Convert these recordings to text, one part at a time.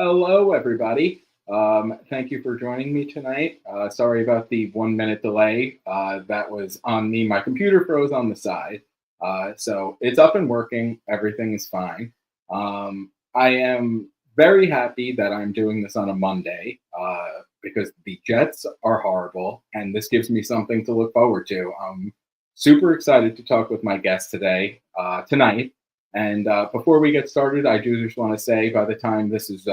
Hello, everybody. Thank you for joining me tonight. Sorry about the 1 minute delay. That was on me. My computer froze on the side. So it's up and working. Everything is fine. I am very happy that I'm doing this on a Monday because the Jets are horrible, and this gives me something to look forward to. I'm super excited to talk with my guest tonight. And before we get started, I do just want to say by the time this is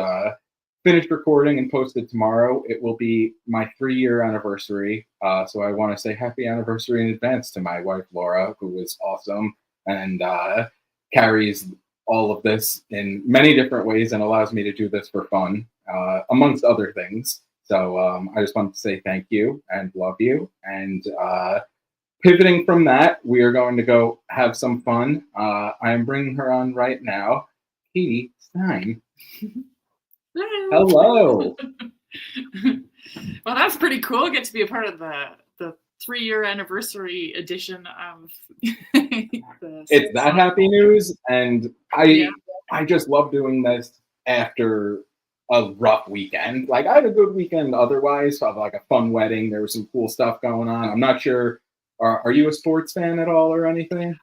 finished recording and posted tomorrow, it will be my 3-year anniversary. So I want to say happy anniversary in advance to my wife, Laura, who is awesome and carries all of this in many different ways and allows me to do this for fun, amongst other things. So I just want to say thank you and love you. And pivoting from that, we are going to go have some fun. I am bringing her on right now, Katee Stein. Hello. Well, that's pretty cool. I get to be a part of the 3-year anniversary edition of It's that happy news, and I just love doing this after a rough weekend. Like, I had a good weekend otherwise, so I had like a fun wedding. There was some cool stuff going on. I'm not sure. Are you a sports fan at all or anything?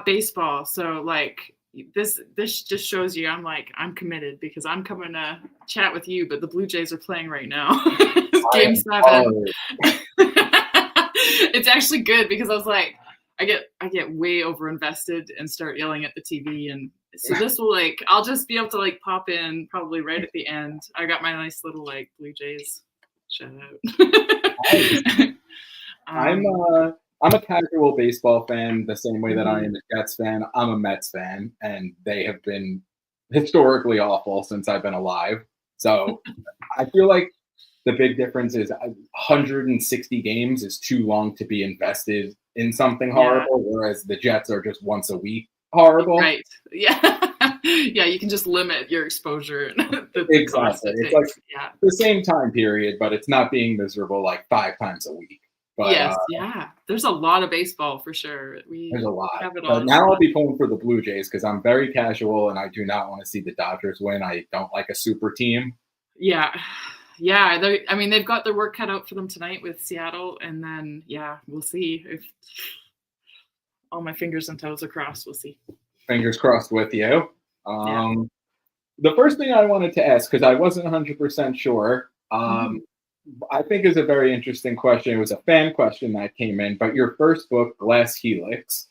Baseball. So like this just shows you I'm committed because I'm coming to chat with you, but the Blue Jays are playing right now. Game 7. It's actually good because I was like, I get way over invested and start yelling at the TV, and so this will I'll just be able to pop in probably right at the end. I got my nice little Blue Jays shout out. I'm a casual baseball fan the same way that I am a Jets fan. I'm a Mets fan, and they have been historically awful since I've been alive. So I feel like the big difference is 160 games is too long to be invested in something horrible, whereas the Jets are just once a week horrible. Right. Yeah. Yeah, you can just limit your exposure. Exactly. It's like the same time period, but it's not being miserable 5 times a week. But, yes, there's a lot of baseball for sure. There's a lot. But now I'll be pulling for the Blue Jays because I'm very casual and I do not want to see the Dodgers win. I don't like a super team. Yeah. They've got their work cut out for them tonight with Seattle, and then we'll see if all my fingers and toes are crossed. We'll see. Fingers crossed with you. The first thing I wanted to ask, because I wasn't 100% sure, I think is a very interesting question. It was a fan question that came in, but your first book, Glass Helix,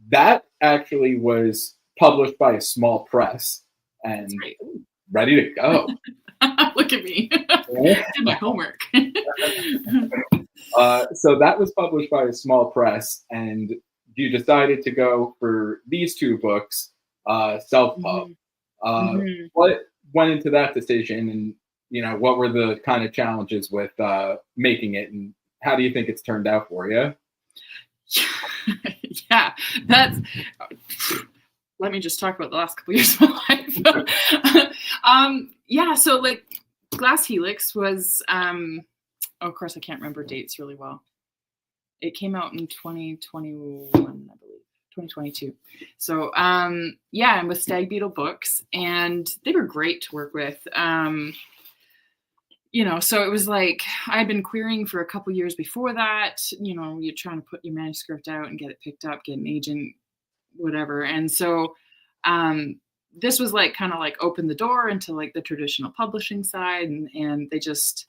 that actually was published by a small press and ready to go. Look at me. Did my homework. So that was published by a small press, and you decided to go for these 2 books, self-pub. What went into that decision, and what were the kind of challenges with making it, and how do you think it's turned out for you? Let me just talk about the last couple years of my life. So Glass Helix was, of course, I can't remember dates really well. It came out in 2021, I believe, 2022. So, and with Stag Beetle Books, and they were great to work with. So it was I'd been querying for a couple years before that. You're trying to put your manuscript out and get it picked up, get an agent, whatever. And so this was kind of opened the door into the traditional publishing side, and they just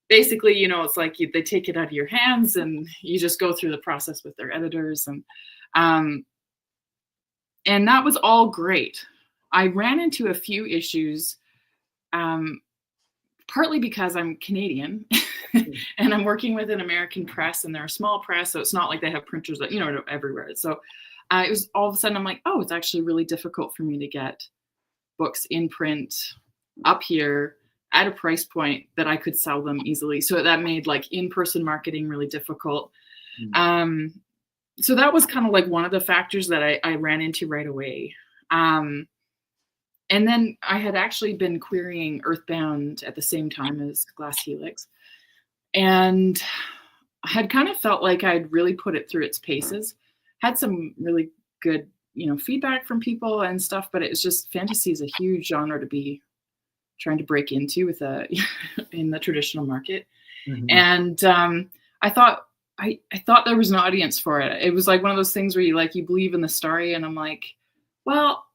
basically, it's they take it out of your hands and you just go through the process with their editors, and that was all great. I ran into a few issues, partly because I'm Canadian and I'm working with an American press, and they're a small press, so it's not like they have printers that everywhere. So it was all of a sudden I'm like, oh, it's actually really difficult for me to get books in print up here at a price point that I could sell them easily. So that made in-person marketing really difficult. So that was kind of one of the factors that I ran into right away. And then I had actually been querying Earthbound at the same time as Glass Helix, and I had kind of felt like I'd really put it through its paces. Had some really good, feedback from people and stuff, but it was just, fantasy is a huge genre to be trying to break into with in the traditional market. Mhm. And I thought there was an audience for it. It was like one of those things where you believe in the story, and I'm like, well,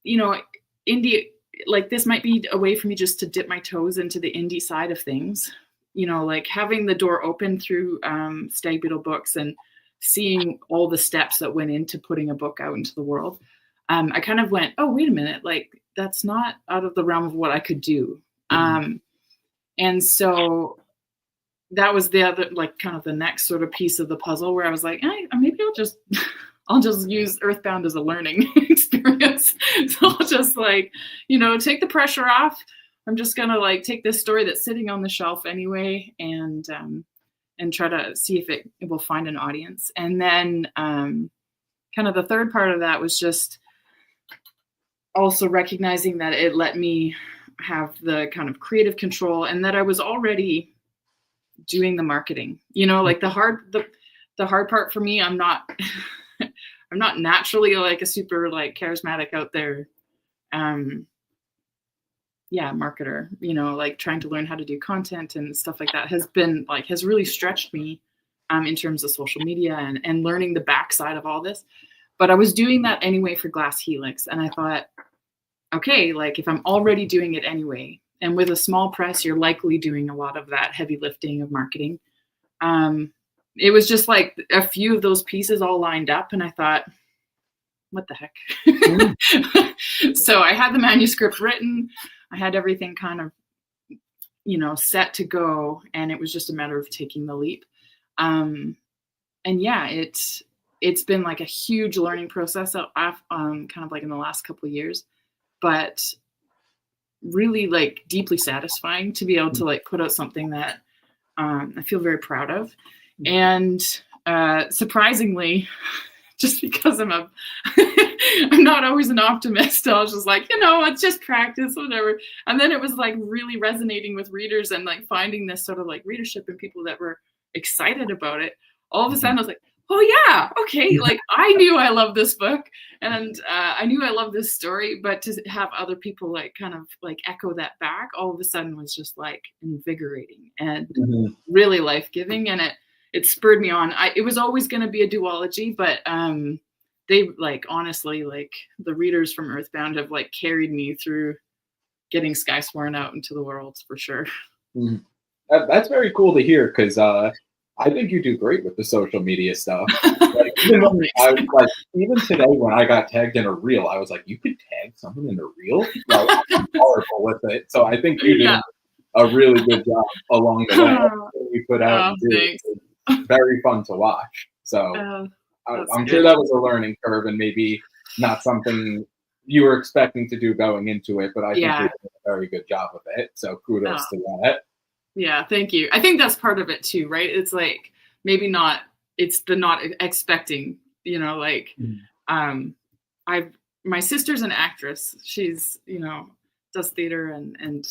indie, like this might be a way for me just to dip my toes into the indie side of things. Like having the door open through Stag Beetle Books and seeing all the steps that went into putting a book out into the world. I kind of went, oh, wait a minute, like that's not out of the realm of what I could do. And so that was the other, like kind of the next sort of piece of the puzzle where I was like, maybe I'll just use Earthbound as a learning experience. So I'll just take the pressure off. I'm just going to take this story that's sitting on the shelf anyway and try to see if it will find an audience. And then kind of the third part of that was just also recognizing that it let me have the kind of creative control and that I was already doing the marketing, like the hard part for me. I'm not naturally like a super charismatic out there marketer, like trying to learn how to do content and stuff like that has really stretched me in terms of social media and learning the backside of all this. But I was doing that anyway for Glass Helix, and I thought, okay, if I'm already doing it anyway, and with a small press, you're likely doing a lot of that heavy lifting of marketing. It was just like a few of those pieces all lined up, and I thought, what the heck? So I had the manuscript written. I had everything kind of, set to go, and it was just a matter of taking the leap. And yeah, it's been like a huge learning process kind of in the last couple of years, but really deeply satisfying to be able to put out something that I feel very proud of. And surprisingly, just because I'm not always an optimist, I was just it's just practice, whatever. And then it was really resonating with readers and finding this sort of readership and people that were excited about it. All of a sudden I was like, oh yeah, okay. I knew I loved this book and I knew I loved this story, but to have other people kind of echo that back all of a sudden was just invigorating and really life-giving. And it spurred me on. It was always going to be a duology, but they honestly, the readers from Earthbound have carried me through getting Skysworn out into the world for sure. That's very cool to hear, because I think you do great with the social media stuff. Even today when I got tagged in a reel, I was like, you could tag someone in a reel? I'm horrible with it. So I think you did a really good job along the way. You put out it's very fun to watch. So I'm sure that was a learning curve and maybe not something you were expecting to do going into it, but I think you did a very good job of it. So kudos to that. Yeah, thank you. I think that's part of it too, right? It's maybe not, it's the not expecting, my sister's an actress. She's, does theater and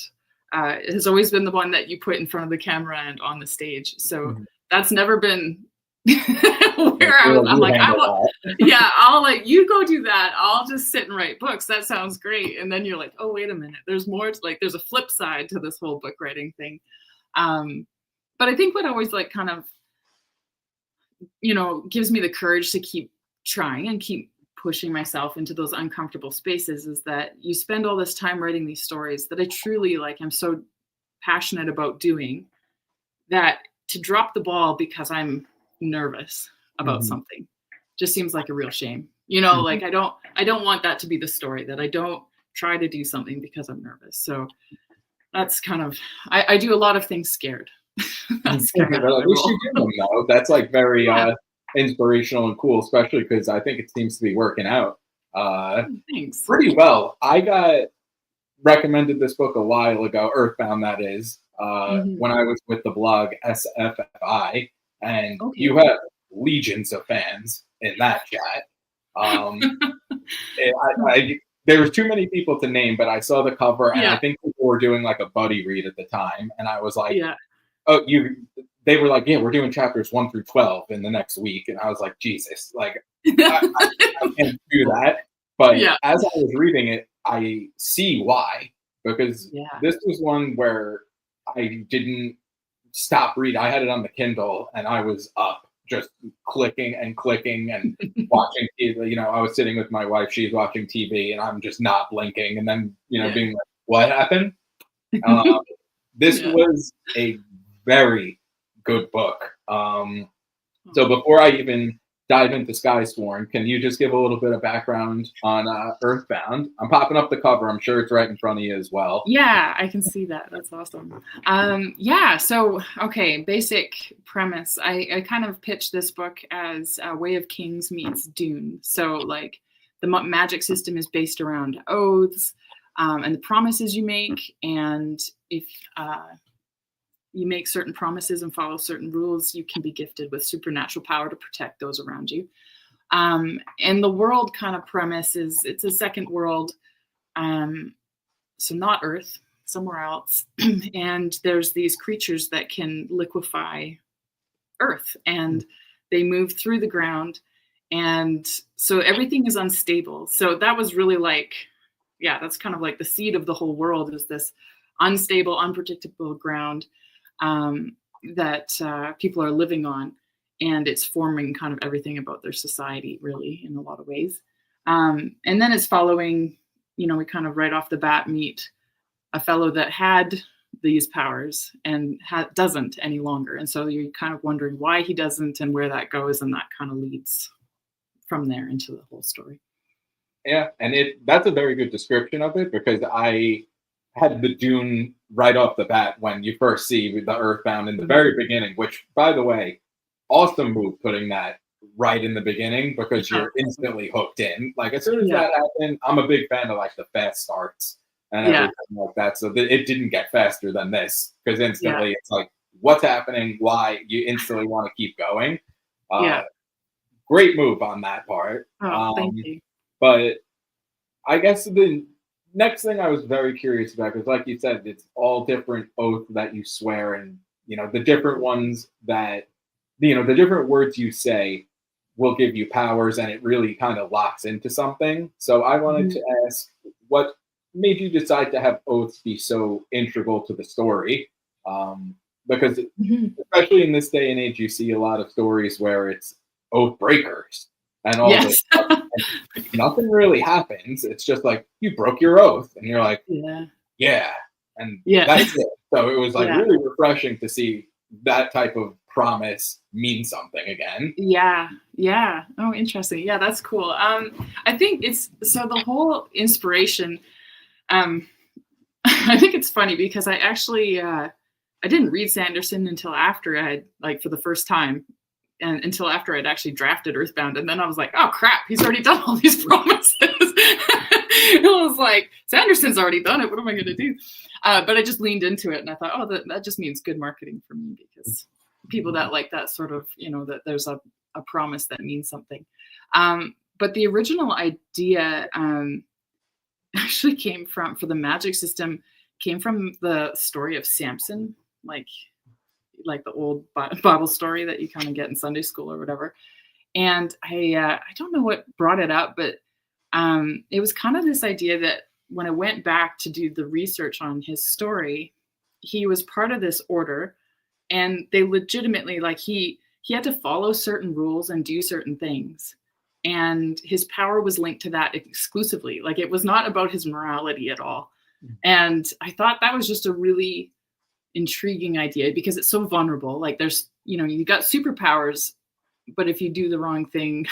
has always been the one that you put in front of the camera and on the stage. So that's never been where I'm like, I'll you go do that. I'll just sit and write books. That sounds great. And then you're like, oh, wait a minute. There's more. There's a flip side to this whole book writing thing. But I think what always kind of, gives me the courage to keep trying and keep pushing myself into those uncomfortable spaces is that you spend all this time writing these stories that I truly I'm so passionate about doing, that to drop the ball because I'm nervous about something just seems like a real shame. I don't want that to be the story, that I don't try to do something because I'm nervous. So that's kind of, I do a lot of things scared. That's kind of at least you do them, though. That's very inspirational and cool, especially because I think it seems to be working out pretty well. I got recommended this book a while ago, Earthbound, that is, when I was with the blog SFFI, and you have legions of fans in that chat. There was too many people to name, but I saw the cover, and I think people were doing a buddy read at the time, and I was like, "Oh, They were like, "Yeah, we're doing chapters 1 through 12 in the next week," and I was like, "Jesus, I can't do that." But as I was reading it, I see why, because Yeah. this was one where I didn't stop reading. I had it on the Kindle and I was up just clicking and clicking and watching TV. You know, I was sitting with my wife, she's watching TV, and I'm just not blinking. And then, you know, Yeah. being like, what happened? Um, this Yeah. was a very good book. So before I even dive into Skysworn, can you just give a little bit of background on Earthbound? I'm popping up the cover. I'm sure it's right in front of you as well. Yeah, I can see that. That's awesome. Yeah, so, okay, basic premise. I kind of pitched this book as Way of Kings meets Dune. So, like, the magic system is based around oaths and the promises you make. And if you make certain promises and follow certain rules, you can be gifted with supernatural power to protect those around you. And the world kind of premise is it's a second world. So not Earth, somewhere else. And there's these creatures that can liquefy Earth, and they move through the ground. And so everything is unstable. So that was really like, yeah, that's kind of like the seed of the whole world, is this unstable, unpredictable ground that people are living on. And it's forming kind of everything about their society, really, in a lot of ways. And then it's following, you know, we kind of right off the bat meet a fellow that had these powers and doesn't any longer. And so you're kind of wondering why he doesn't and where that goes. And that kind of leads from there into the whole story. Yeah, and that's a very good description of it, because I had the Dune right off the bat when you first see the Earthbound in the very beginning, which, by the way, awesome move putting that right in the beginning, because you're instantly hooked in. Like, as soon as that happened, I'm a big fan of like the fast starts and everything like that. So it didn't get faster than this, because instantly it's like, what's happening? Why? You instantly want to keep going. Great move on that part. Thank you. But I guess the next thing I was very curious about, because like you said, it's all different oaths that you swear, and you know, the different ones that, you know, the different words you say will give you powers, and it really kind of locks into something. So I wanted to ask, what made you decide to have oaths be so integral to the story? Because especially in this day and age, you see a lot of stories where it's oath breakers and all this stuff. And nothing really happens. It's just like, you broke your oath, and you're like, yeah, and that's it. So it was like really refreshing to see that type of promise mean something again. Yeah. Oh, interesting. Yeah, that's cool. I think it's, so the whole inspiration, I think it's funny because I actually I didn't read Sanderson until after I, like, for the first time, and until after I'd actually drafted Earthbound. And then I was like, oh crap, he's already done all these promises. I was like, Sanderson's already done it. What am I going to do? But I just leaned into it, and I thought, oh, that just means good marketing for me, because people that like that sort of, you know, that there's a promise that means something. But the original idea actually came from, for the magic system, came from the story of Samson, like the old Bible story that you kind of get in Sunday school or whatever. And I don't know what brought it up, but it was kind of this idea that when I went back to do the research on his story, he was part of this order, and they legitimately, like, he had to follow certain rules and do certain things. And his power was linked to that exclusively. Like, it was not about his morality at all. And I thought that was just a really intriguing idea, because it's so vulnerable. Like, there's, you know, you got superpowers, but if you do the wrong thing,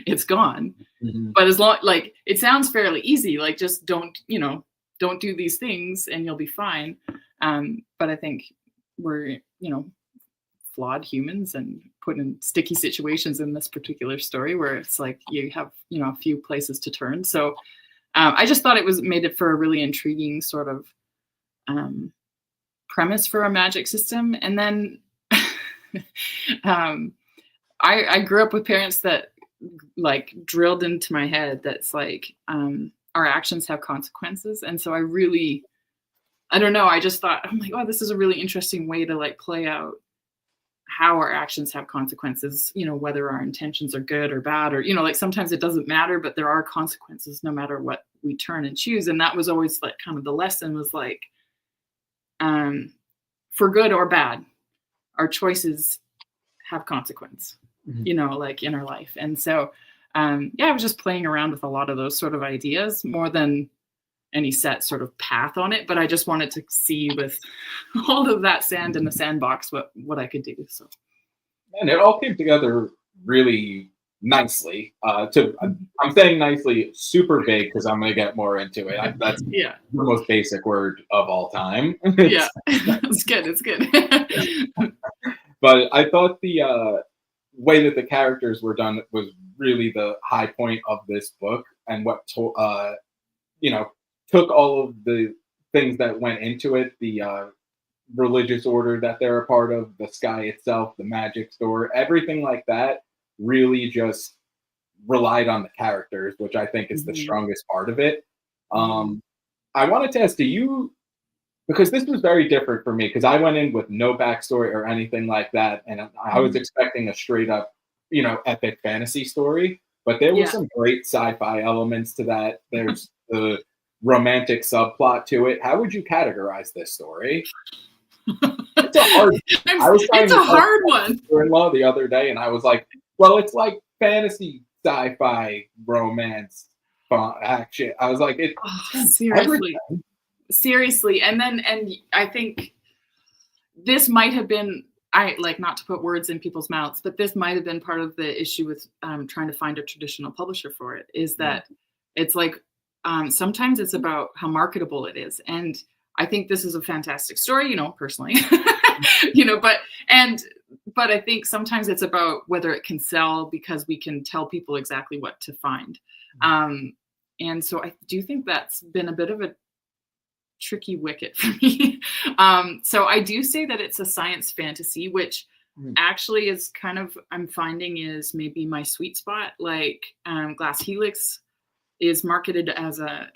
it's gone. But as long, like, it sounds fairly easy, like, just don't do these things and you'll be fine. But I think we're, you know, flawed humans and put in sticky situations in this particular story where it's like you have, you know, a few places to turn. So I just thought it was made it for a really intriguing sort of premise for a magic system. And then I grew up with parents that, like, drilled into my head that's like, our actions have consequences. And so I don't know, I just thought, I'm like, oh, this is a really interesting way to, like, play out how our actions have consequences, whether our intentions are good or bad, or, like sometimes it doesn't matter, but there are consequences no matter what we turn and choose. And that was always like kind of the lesson was like, for good or bad, our choices have consequence, like in our life. And so, I was just playing around with a lot of those sort of ideas more than any set sort of path on it, but I just wanted to see with all of that sand in the sandbox what I could do. So, and it all came together really nicely. I'm saying nicely, super big because I'm going to get more into it. That's the most basic word of all time. Yeah, it's good. It's good. But I thought the way that the characters were done was really the high point of this book, and what took all of the things that went into it, the religious order that they're a part of, the sky itself, the magic store, everything like that really just relied on the characters, which I think is the strongest part of it. I wanted to ask, do you, because this was very different for me, because I went in with no backstory or anything like that, and I was expecting a straight up, epic fantasy story, but there were some great sci-fi elements to that. There's the romantic subplot to it. How would you categorize this story? It's a hard. It's a hard one. Sister-in-law the other day, and I was like, "Well, it's like fantasy, sci-fi, romance, action." I was like, seriously, and I think this might have been. I like not to put words in people's mouths, but this might have been part of the issue with trying to find a traditional publisher for it. Is that it's like. Sometimes it's about how marketable it is. And I think this is a fantastic story, personally, but I think sometimes it's about whether it can sell because we can tell people exactly what to find. And so I do think that's been a bit of a tricky wicket for me. So I do say that it's a science fantasy, which actually is kind of, I'm finding is maybe my sweet spot. Like Glass Helix is marketed as a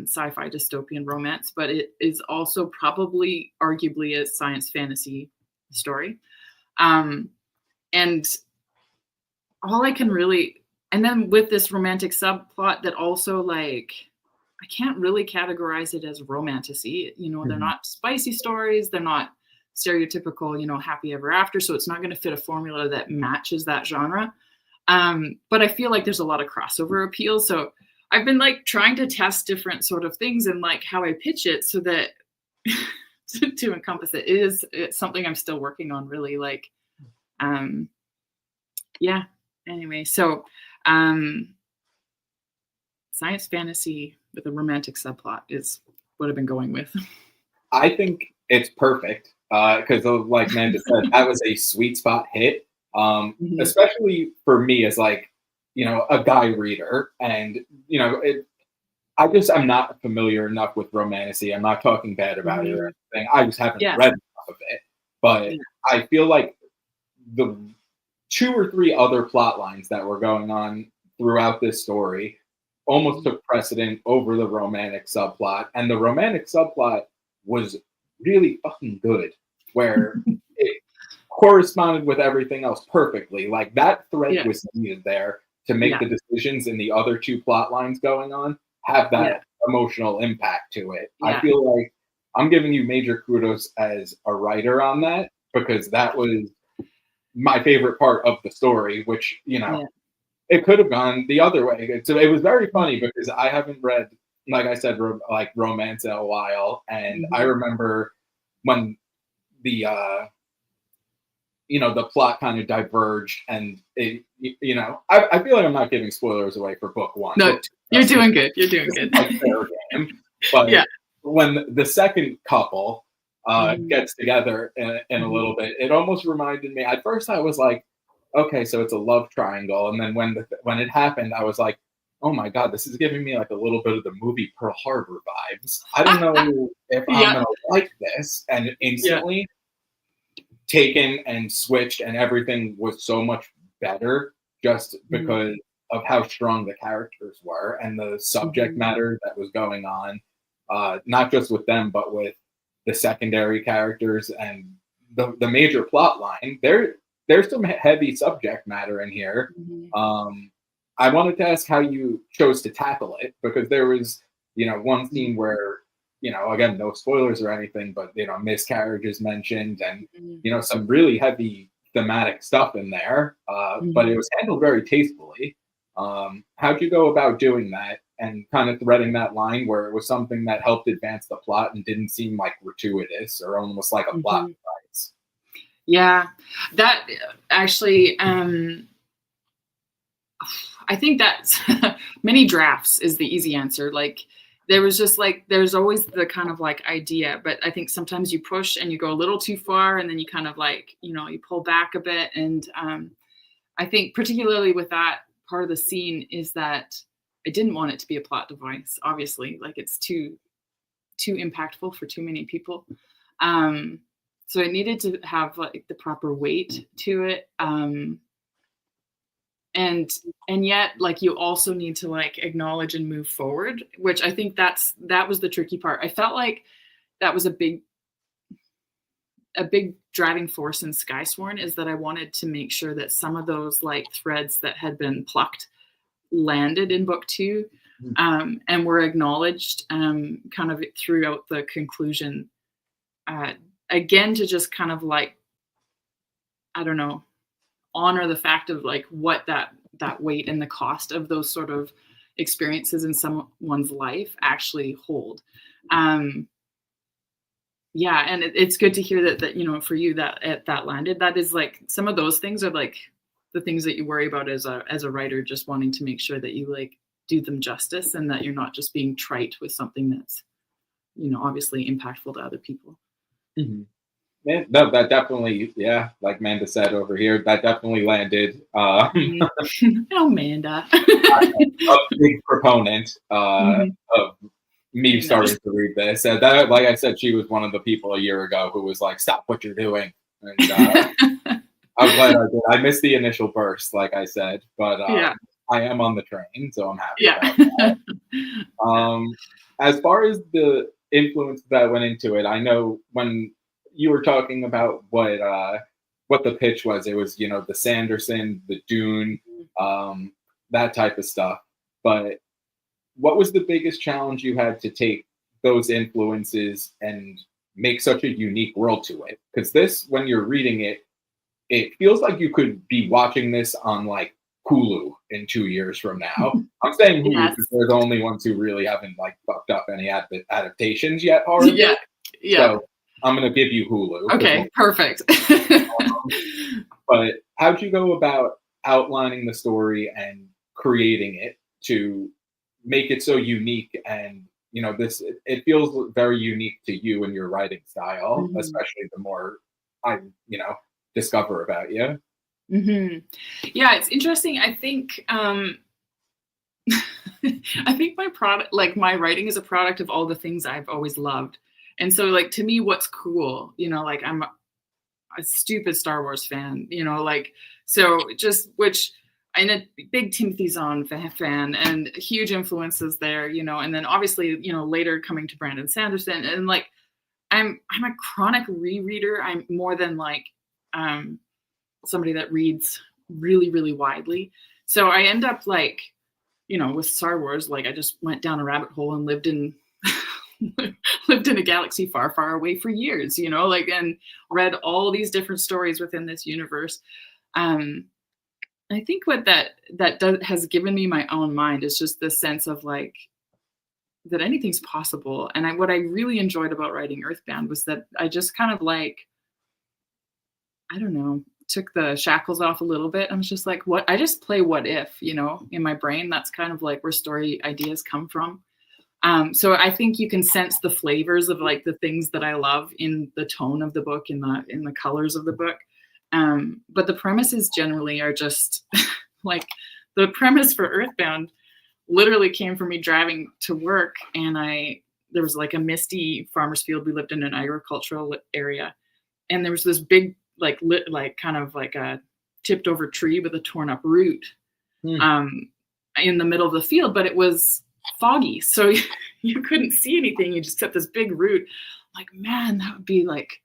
sci-fi dystopian romance, but it is also probably arguably a science fantasy story. And all I can really, and then with this romantic subplot that also like, I can't really categorize it as romantasy. They're not spicy stories. They're not stereotypical, happy ever after. So it's not going to fit a formula that matches that genre. But I feel like there's a lot of crossover appeal. So I've been like trying to test different sort of things and like how I pitch it so that to encompass it. It's something I'm still working on really like, anyway. So, science fantasy with a romantic subplot is what I've been going with. I think it's perfect. Cause like Amanda said, that was a sweet spot hit. Especially for me as like, a guy reader, and I'm not familiar enough with romantasy. I'm not talking bad about it or anything. I just haven't read enough of it. But I feel like the 2 or 3 other plot lines that were going on throughout this story almost took precedent over the romantic subplot, and the romantic subplot was really fucking good, where it corresponded with everything else perfectly. Like that thread was needed there to make the decisions in the other 2 plot lines going on have that emotional impact to it. I feel like I'm giving you major kudos as a writer on that, because that was my favorite part of the story, which, it could have gone the other way. So it was very funny because I haven't read, like I said, like romance in a while. And I remember when the, the plot kind of diverged, and it, I feel like I'm not giving spoilers away for book 1. No, you're doing good. You're doing good. But when the second couple gets together in a little bit, it almost reminded me. At first, I was like, okay, so it's a love triangle, and then when it happened, I was like, oh my god, this is giving me like a little bit of the movie Pearl Harbor vibes. I don't know if I'm gonna like this, and instantly. Taken and switched, and everything was so much better just because of how strong the characters were and the subject matter that was going on, not just with them, but with the secondary characters and the major plot line. there's some heavy subject matter in here. Mhm. I wanted to ask how you chose to tackle it, because there was, one scene where, again, no spoilers or anything, but, miscarriage is mentioned, and, Mhm. some really heavy thematic stuff in there, but it Mhm. was handled very tastefully. How'd you go about doing that and kind of threading that line where it was something that helped advance the plot and didn't seem like gratuitous or almost like a plot Mhm. device? Yeah, that actually, I think that many drafts is the easy answer. Like there was just like there's always the kind of like idea, but I think sometimes you push and you go a little too far, and then you kind of like you pull back a bit. And I think particularly with that part of the scene is that I didn't want it to be a plot device. Obviously, like it's too impactful for too many people. Um, so it needed to have like the proper weight to it. And yet like you also need to like acknowledge and move forward, which I think that was the tricky part. I felt like that was a big driving force in Skysworn, is that I wanted to make sure that some of those like threads that had been plucked landed in book 2, and were acknowledged kind of throughout the conclusion, uh, again to just kind of like, I don't know, honor the fact of like what that weight and the cost of those sort of experiences in someone's life actually hold. Yeah, and it's good to hear that for you that landed. That is like some of those things are like the things that you worry about as a writer, just wanting to make sure that you like do them justice and that you're not just being trite with something that's obviously impactful to other people. Mhm. Yeah, no, that definitely, yeah, like Manda said over here, that definitely landed. Mhm. Amanda. A big proponent Mhm. of me I know. starting to read this. And that, like I said, she was one of the people a year ago who was like, "Stop what you're doing." And I'm glad I did. I missed the initial burst, like I said, but Yeah. I am on the train, so I'm happy Yeah. about that. As far as the influence that went into it, I know when you were talking about what the pitch was, it was the Sanderson, the Dune, um, that type of stuff. But what was the biggest challenge you had to take those influences and make such a unique world to it? Because this, when you're reading it, it feels like you could be watching this on like Hulu in 2 years from now. I'm saying Hulu Yes. because they're the only ones who really haven't like fucked up any adaptations yet horribly. Yeah. Yeah. So I'm gonna give you Hulu. Okay, perfect. But how'd you go about outlining the story and creating it to make it so unique? And this, it feels very unique to you and your writing style, Mhm. especially the more I discover about you. Mhm. Yeah, it's interesting. I think, I think my product, like my writing is a product of all the things I've always loved. And so like to me, what's cool, like I'm a stupid Star Wars fan, like so just which I'm a big Timothy Zahn fan and huge influences there, and then obviously, later coming to Brandon Sanderson and like I'm a chronic rereader. I'm more than like um somebody that reads really, really widely. So I end up like, with Star Wars, like I just went down a rabbit hole and lived in lived in a galaxy far, far away for years, like and read all these different stories within this universe. Um, I think what that does has given me my own mind is just this sense of like that anything's possible. And what I really enjoyed about writing Earthbound was that I just kind of like I don't know, took the shackles off a little bit. I was just like, what? I just play what if, in my brain. That's kind of like where story ideas come from. So I think you can sense the flavors of like the things that I love in the tone of the book, in the colors of the book. But the premises generally are just like the premise for Earthbound literally came from me driving to work, and there was like a misty farmer's field. We lived in an agricultural area, and there was this big like kind of like a tipped over tree with a torn up root Hmm. in the middle of the field, but it was foggy, so you couldn't see anything. You just kept this big root. Like, man, that would be like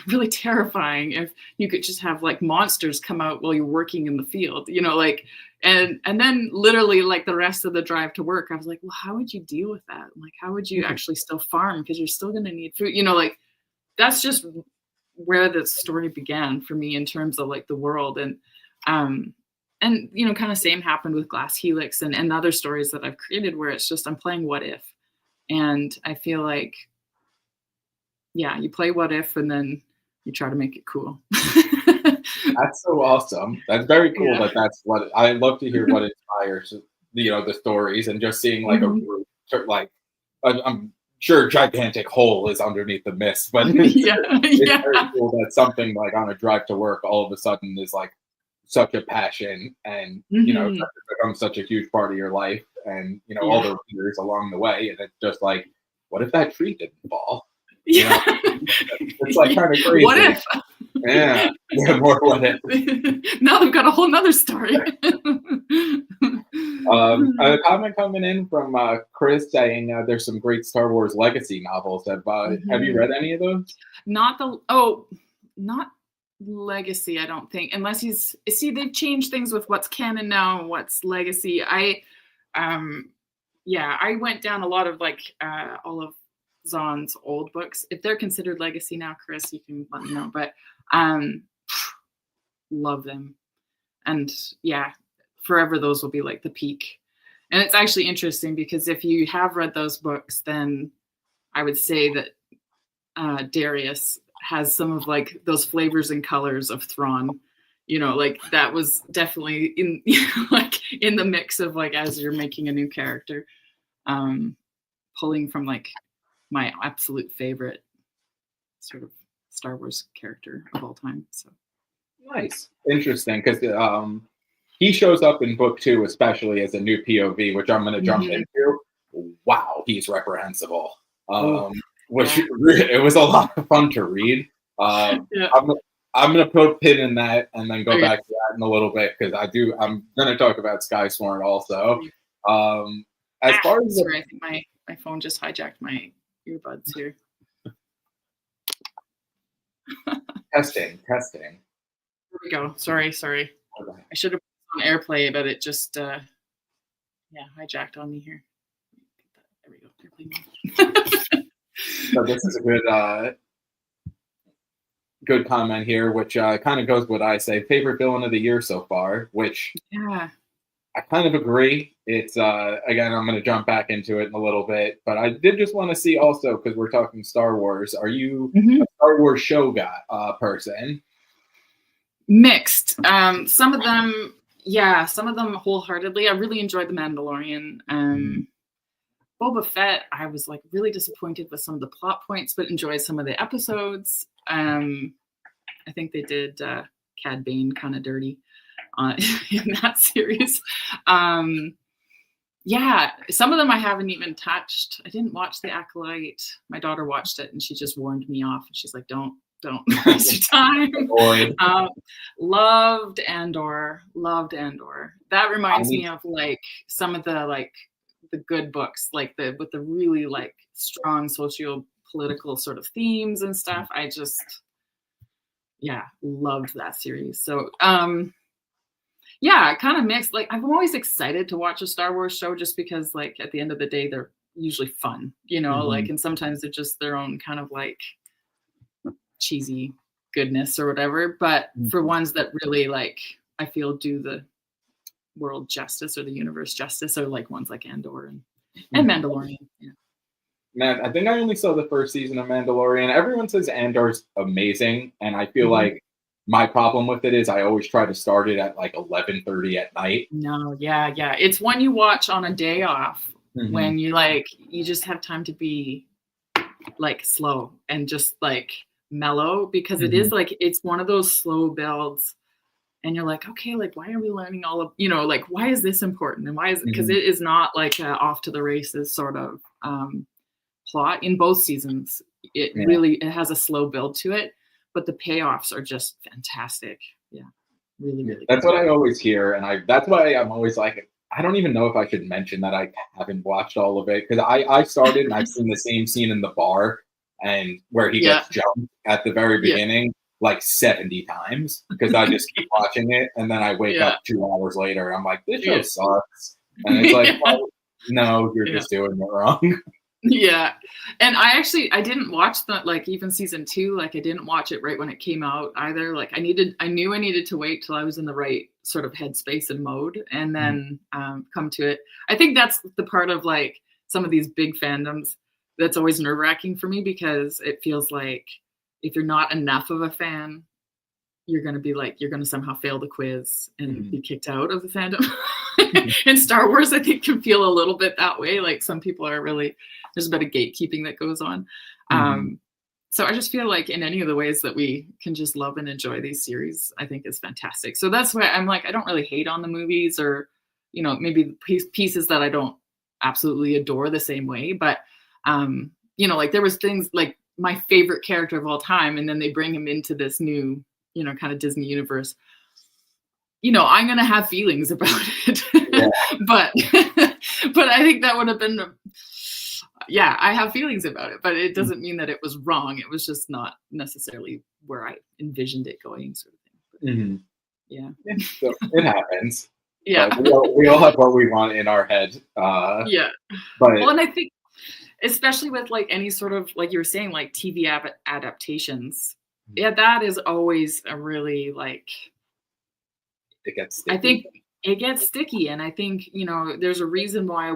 really terrifying if you could just have like monsters come out while you're working in the field, like, and then literally like the rest of the drive to work, I was like, well, how would you deal with that? Like, how would you actually still farm? Because you're still going to need food, like that's just where the story began for me in terms of like the world. And kind of same happened with Glass Helix and other stories that I've created where it's just, I'm playing what if. And I feel like, yeah, you play what if and then you try to make it cool. That's so awesome. That's very cool. Yeah. That's what I love to hear. What inspires the stories, and just seeing like a root, like I'm sure gigantic hole is underneath the mist, but it's very cool that something like on a drive to work all of a sudden is like such a passion, and becomes such a huge part of your life, and all those years along the way, and it's just like, what if that tree didn't fall? It's like kind of crazy. What if? Yeah, more what if. Now we've got a whole nother story. A comment coming in from Chris saying there's some great Star Wars Legacy novels. Have you read any of those? Not Legacy, I don't think, unless they've changed things with what's canon now and what's Legacy. I went down a lot of like all of Zahn's old books. If they're considered Legacy now, Chris, you can let me know. But love them. And yeah, forever those will be like the peak. And it's actually interesting because if you have read those books, then I would say that Darius has some of like those flavors and colors of Thrawn. Like that was definitely in like in the mix of like as you're making a new character, pulling from like my absolute favorite sort of Star Wars character of all time. So nice, interesting, because he shows up in book 2, especially as a new POV, which I'm going to jump into. Wow, he's reprehensible. It was a lot of fun to read. I'm going to put a pin in that and then go back to that in a little bit because I'm going to talk about Skysworn also. As far as sorry, I think my phone just hijacked my earbuds here. Testing. There we go. Sorry. Okay. I should have put on AirPlay, but it just hijacked on me here. There we go. AirPlay. So this is a good comment here, which kind of goes with what I say. Favorite villain of the year so far, which I kind of agree. It's again, I'm going to jump back into it in a little bit, but I did just want to see also, because we're talking Star Wars, are you a Star Wars show guy person? Mixed. Some of them wholeheartedly. I really enjoyed The Mandalorian. Boba Fett, I was like really disappointed with some of the plot points, but enjoyed some of the episodes. I think they did Cad Bane kind of dirty in that series. Some of them I haven't even touched. I didn't watch The Acolyte. My daughter watched it and she just warned me off. And she's like, don't waste your time. Loved Andor. That reminds me of like some of the like the good books, like with the really like strong socio-political sort of themes and stuff. I just loved that series. So kind of mixed. Like I'm always excited to watch a Star Wars show just because like at the end of the day they're usually fun, like, and sometimes they're just their own kind of like cheesy goodness or whatever, but for ones that really like I feel do the world justice or the universe justice, or like ones like Andor and Mandalorian. Man, I think I only saw the first season of Mandalorian. Everyone says Andor's amazing, and I feel like my problem with it is I always try to start it at like 11:30 at night. No, it's one you watch on a day off when you just have time to be like slow and just like mellow, because it is like it's one of those slow builds and you're like, okay, like why are we learning all of like why is this important, and why is it, because it is not like a off to the races sort of plot in both seasons. It really has a slow build to it, but the payoffs are just fantastic. Really that's what I always hear, and that's why I'm always like, I don't even know if I should mention that I haven't watched all of it, because I started and I've seen the same scene in the bar, and where he gets jumped at the very beginning like 70 times because I just keep watching it, and then I wake up 2 hours later and I'm like, this show sucks. And it's like, well, no, you're just doing it wrong. Yeah. And I didn't watch that, like, even season 2, like I didn't watch it right when it came out either. Like I knew I needed to wait till I was in the right sort of headspace and mode and then come to it. I think that's the part of like some of these big fandoms that's always nerve-wracking for me, because it feels like if you're not enough of a fan, you're going to somehow fail the quiz and be kicked out of the fandom. And Star Wars, I think, can feel a little bit that way. Like some people are really, there's a bit of gatekeeping that goes on. So I just feel like in any of the ways that we can just love and enjoy these series, I think is fantastic. So that's why I'm like, I don't really hate on the movies, or, you know, maybe pieces that I don't absolutely adore the same way. But, you know, like there was things like my favorite character of all time, and then they bring him into this new, you know, kind of Disney universe. You know, I'm going to have feelings about it, but I think that would have been, I have feelings about it, but it doesn't mean that it was wrong. It was just not necessarily where I envisioned it going, sort of thing. But, so it happens. Yeah. We all have what we want in our head. But well, and I think, especially with like any sort of, like you were saying, like TV adaptations, that is always a really like, it gets sticky. I think it gets sticky. And I think, you know, there's a reason why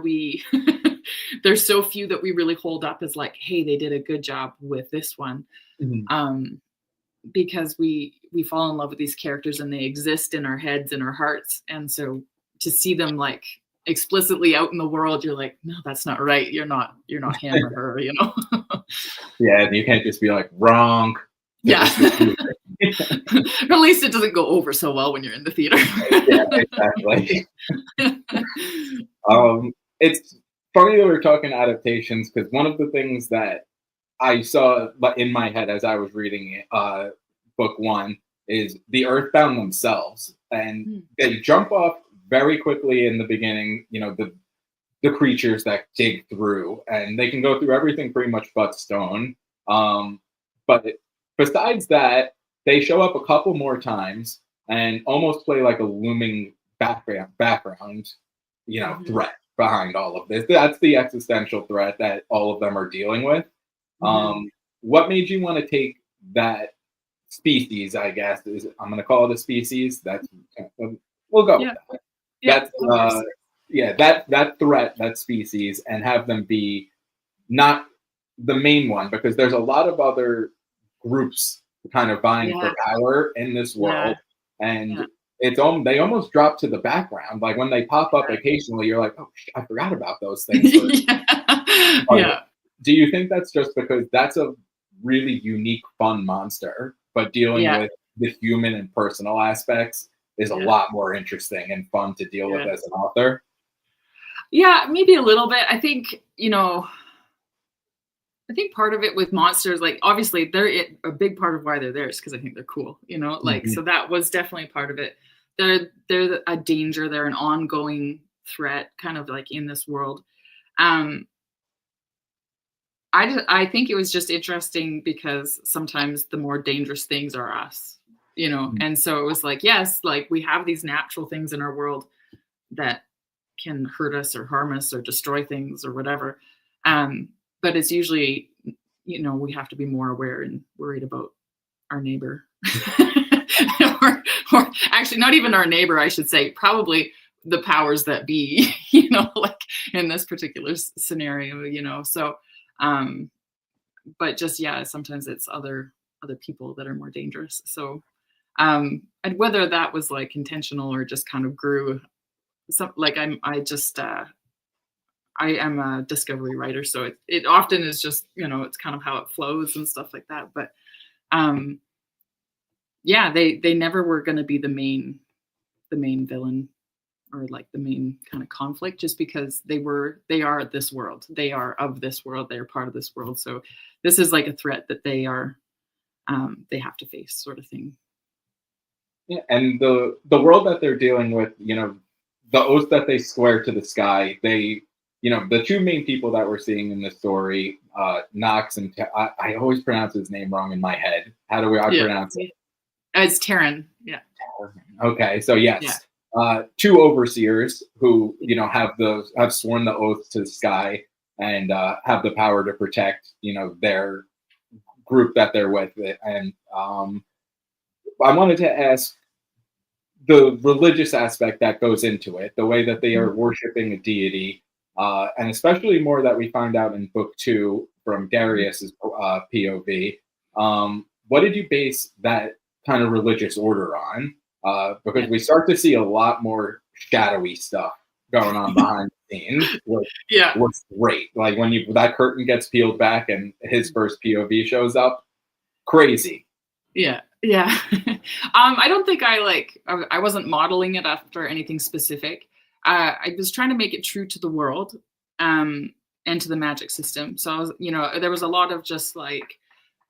there's so few that we really hold up as like, hey, they did a good job with this one. Because we fall in love with these characters and they exist in our heads and our hearts. And so to see them like explicitly out in the world, you're like, no, that's not right. You're not him or her, you know? And you can't just be like, wrong. Or at least it doesn't go over so well when you're in the theater. Exactly. It's funny that we're talking adaptations, because one of the things that I saw in my head as I was reading book 1 is the Earthbound themselves, and they jump off very quickly in the beginning. You know, the creatures that dig through, and they can go through everything pretty much but stone. But besides that, they show up a couple more times and almost play like a looming background, you know, threat behind all of this. That's the existential threat that all of them are dealing with. What made you want to take that species, I guess, I'm going to call it a species. We'll go with that. That threat, that species, and have them be not the main one, because there's a lot of other groups kind of vying for power in this world, and they almost drop to the background. Like when they pop up occasionally, you're like, oh, I forgot about those things. Do you think that's just because that's a really unique, fun monster, but dealing with the human and personal aspects is a lot more interesting and fun to deal with as an author? Yeah, maybe a little bit. I think, you know, part of it with monsters, like obviously they're a big part of why they're there is because I think they're cool, you know, like, so that was definitely part of it. They're a danger. They're an ongoing threat kind of like in this world. I think it was just interesting because sometimes the more dangerous things are us, you know? And so it was like, yes, like we have these natural things in our world that can hurt us or harm us or destroy things or whatever. But it's usually, you know, we have to be more aware and worried about our neighbor. or actually not even our neighbor, I should say, probably the powers that be, you know, like in this particular scenario, you know, so, but just, sometimes it's other people that are more dangerous. So, and whether that was like intentional or just kind of grew, like I am a discovery writer, so it often is just, you know, it's kind of how it flows and stuff like that. But they never were going to be the main villain or like the main kind of conflict, just because they are this world. They are of this world. They are part of this world. So this is like a threat that they have to face, sort of thing. Yeah, and the world that they're dealing with, you know, the oath that they swear to the sky, they the two main people that we're seeing in the story, Knox and I always pronounce his name wrong in my head. How do I pronounce it? It's Taryn. Yeah. Okay, so Yeah. yes, two overseers who have sworn the oath to the sky and have the power to protect their group that they're with. And I wanted to ask the religious aspect that goes into it, the way that they are worshiping a deity, and especially more that we find out in book 2 from Darius's POV. What did you base that kind of religious order on? Because we start to see a lot more shadowy stuff going on behind the scenes, which was great. Like when that curtain gets peeled back and his first POV shows up, crazy. Yeah. I don't think I wasn't modeling it after anything specific. I was trying to make it true to the world, and to the magic system. So I was, there was a lot of just like,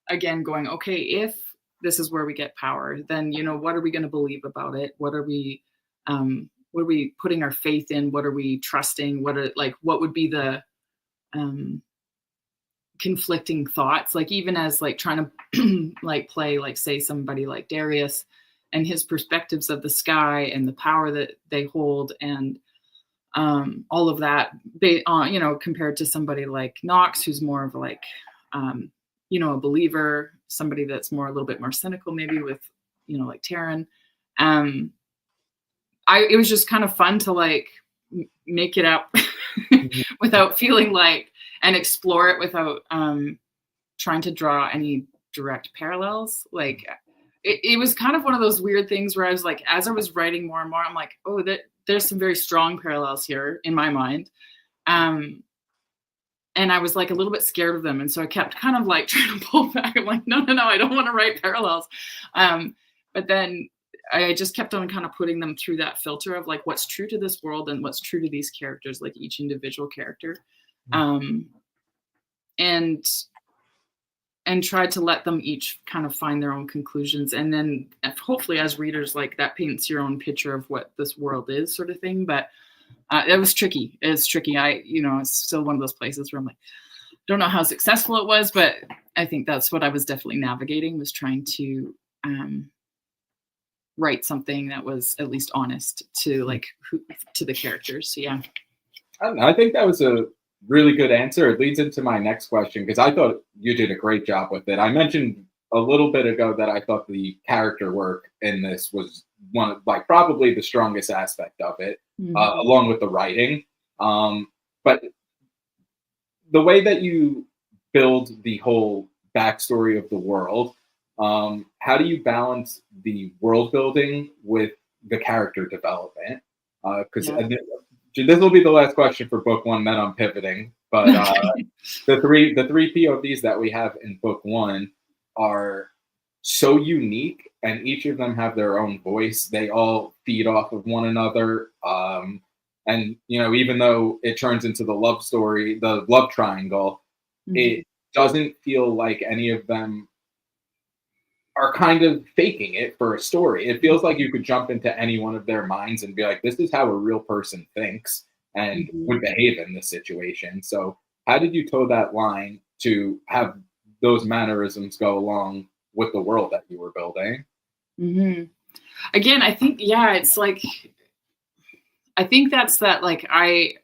again, going, okay, if this is where we get power, then, what are we going to believe about it? What are we putting our faith in? What are we trusting? What would be the, conflicting thoughts, like even as like trying to like play, like say somebody like Darius and his perspectives of the sky and the power that they hold, and all of that, compared to somebody like Knox, who's more of like a believer, somebody that's a little bit more cynical, maybe with like Taryn. It was just kind of fun to like make it up without feeling like, and explore it without trying to draw any direct parallels. Like it was kind of one of those weird things where I was like, as I was writing more and more, I'm like, oh, there's some very strong parallels here in my mind. And I was like a little bit scared of them. And so I kept kind of like trying to pull back. I'm like, no, I don't want to write parallels. But then I just kept on kind of putting them through that filter of like what's true to this world and what's true to these characters, like each individual character. And tried to let them each kind of find their own conclusions. And then hopefully as readers, like that paints your own picture of what this world is, sort of thing. But it was tricky. It's tricky. It's still one of those places where I'm like, don't know how successful it was, but I think that's what I was definitely navigating, was trying to write something that was at least honest to to the characters. So, yeah. I think that was a really good answer. It leads into my next question, because I thought you did a great job with it. I mentioned a little bit ago that I thought the character work in this was one of probably the strongest aspect of it, along with the writing. But the way that you build the whole backstory of the world, how do you balance the world building with the character development? Because this will be the last question for book 1, then I'm pivoting. But the three POVs that we have in book 1 are so unique, and each of them have their own voice. They all feed off of one another. And even though it turns into the love story, the love triangle, it doesn't feel like any of them are kind of faking it for a story. It feels like you could jump into any one of their minds and be like, this is how a real person thinks and would behave in this situation. So how did you toe that line to have those mannerisms go along with the world that you were building? Again, I think, it's like, I think that's that, like,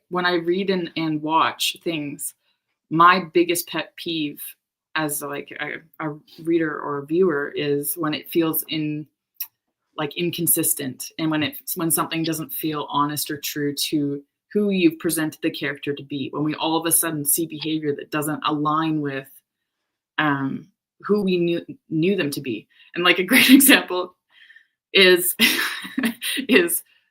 when I read and watch things, my biggest pet peeve as like a reader or a viewer is when it feels inconsistent, and when something doesn't feel honest or true to who you've presented the character to be, when we all of a sudden see behavior that doesn't align with who we knew them to be. And like a great example is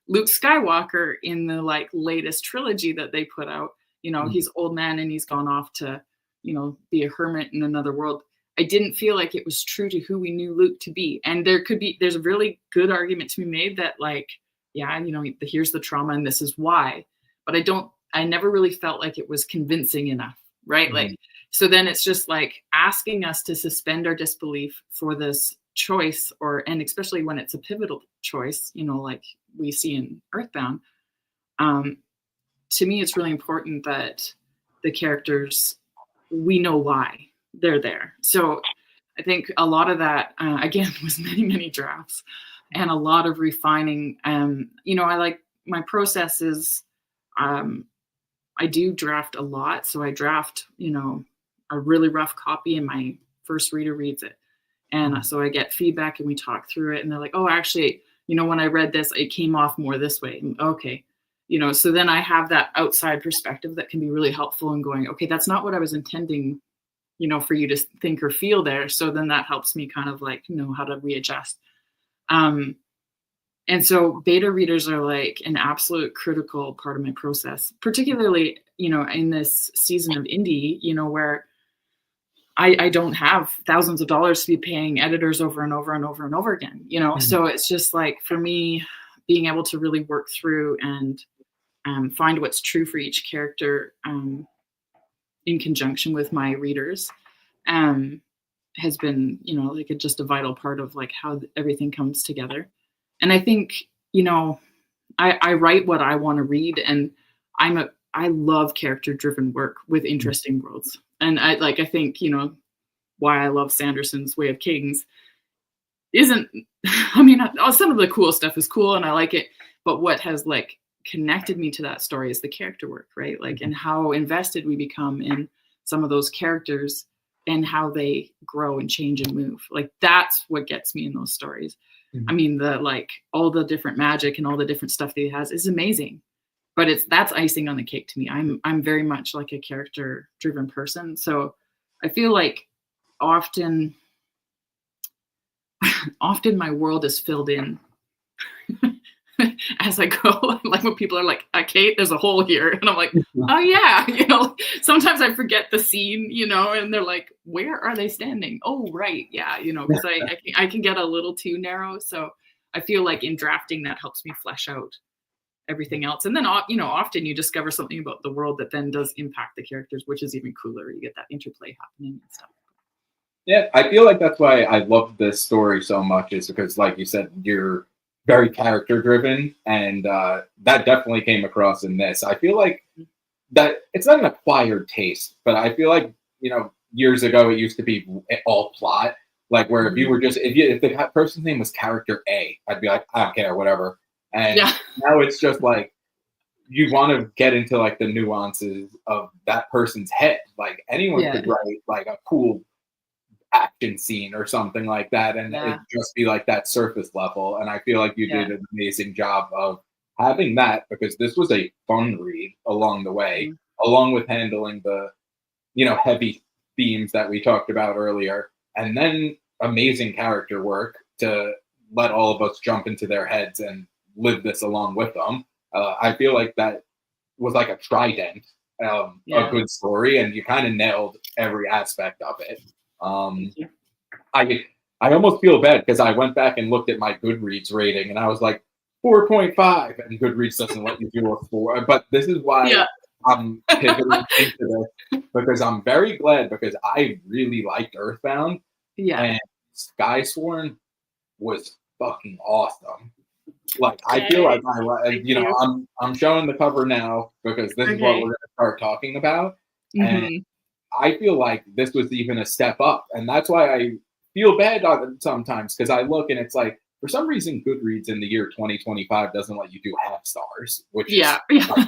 Luke Skywalker in the latest trilogy that they put out. He's old man and he's gone off to be a hermit in another world. I didn't feel like it was true to who we knew Luke to be. And there's a really good argument to be made that here's the trauma and this is why. But I never really felt like it was convincing enough, right? So then it's just like asking us to suspend our disbelief for this choice, and especially when it's a pivotal choice, like we see in Earthbound, to me, it's really important that the characters, we know why they're there. So I think a lot of that, again, was many, many drafts and a lot of refining. You know, I like my process is, I do draft a lot. So I draft, you know, a really rough copy and my first reader reads it. And so I get feedback and we talk through it and they're like, oh, actually, you know, when I read this, it came off more this way. Okay. You know, so then I have that outside perspective that can be really helpful in going, okay, that's not what I was intending, you know, for you to think or feel there. So then that helps me kind of like know how to readjust. And so beta readers are like an absolute critical part of my process, particularly, you know, in this season of indie, you know, where I don't have thousands of dollars to be paying editors over and over and over and over again, you know? So it's just like, for me, being able to really work through and find what's true for each character in conjunction with my readers has been, you know, like just a vital part of like how everything comes together. And I think, you know, I write what I want to read, and I love character-driven work with interesting worlds. And I think, you know, why I love Sanderson's Way of Kings isn't, I mean, some of the cool stuff is cool and I like it, but what has like connected me to that story is the character work, right? Like, and how invested we become in some of those characters and how they grow and change and move. Like, that's what gets me in those stories. I mean, the like all the different magic and all the different stuff that he has is amazing, but that's icing on the cake to me. I'm very much like a character driven person. So I feel like often my world is filled in as I go. Like when people are like, Kate, there's a hole here. And I'm like, oh yeah. You know, sometimes I forget the scene, you know, and they're like, where are they standing? Oh, right. Yeah. You know, because I can get a little too narrow. So I feel like in drafting that helps me flesh out everything else. And then, you know, often you discover something about the world that then does impact the characters, which is even cooler. You get that interplay happening and stuff. Yeah, I feel like that's why I love this story so much, is because, like you said, you're very character driven, and that definitely came across in this. I feel like that it's not an acquired taste, but I feel like, you know, years ago it used to be all plot, like where if you were just if the person's name was character A, I'd be like, I don't care, whatever. And now it's just like you want to get into like the nuances of that person's head. Like anyone could write like a cool action scene or something like that, and it'd just be like that surface level. And I feel like you did an amazing job of having that, because this was a fun read along the way, along with handling the, you know, heavy themes that we talked about earlier, and then amazing character work to let all of us jump into their heads and live this along with them. I feel like that was like a trident, a good story, and you kind of nailed every aspect of it. I almost feel bad because I went back and looked at my Goodreads rating and I was like 4.5, and Goodreads doesn't let you do a 4. But this is why I'm pivoting into this, because I'm very glad, because I really liked Earthbound. And Skysworn was fucking awesome. Like, I feel like you know, I'm showing the cover now because this is what we're gonna start talking about. And I feel like this was even a step up, and that's why I feel bad sometimes, because I look and it's like, for some reason, Goodreads in the year 2025 doesn't let you do half stars, which is bad.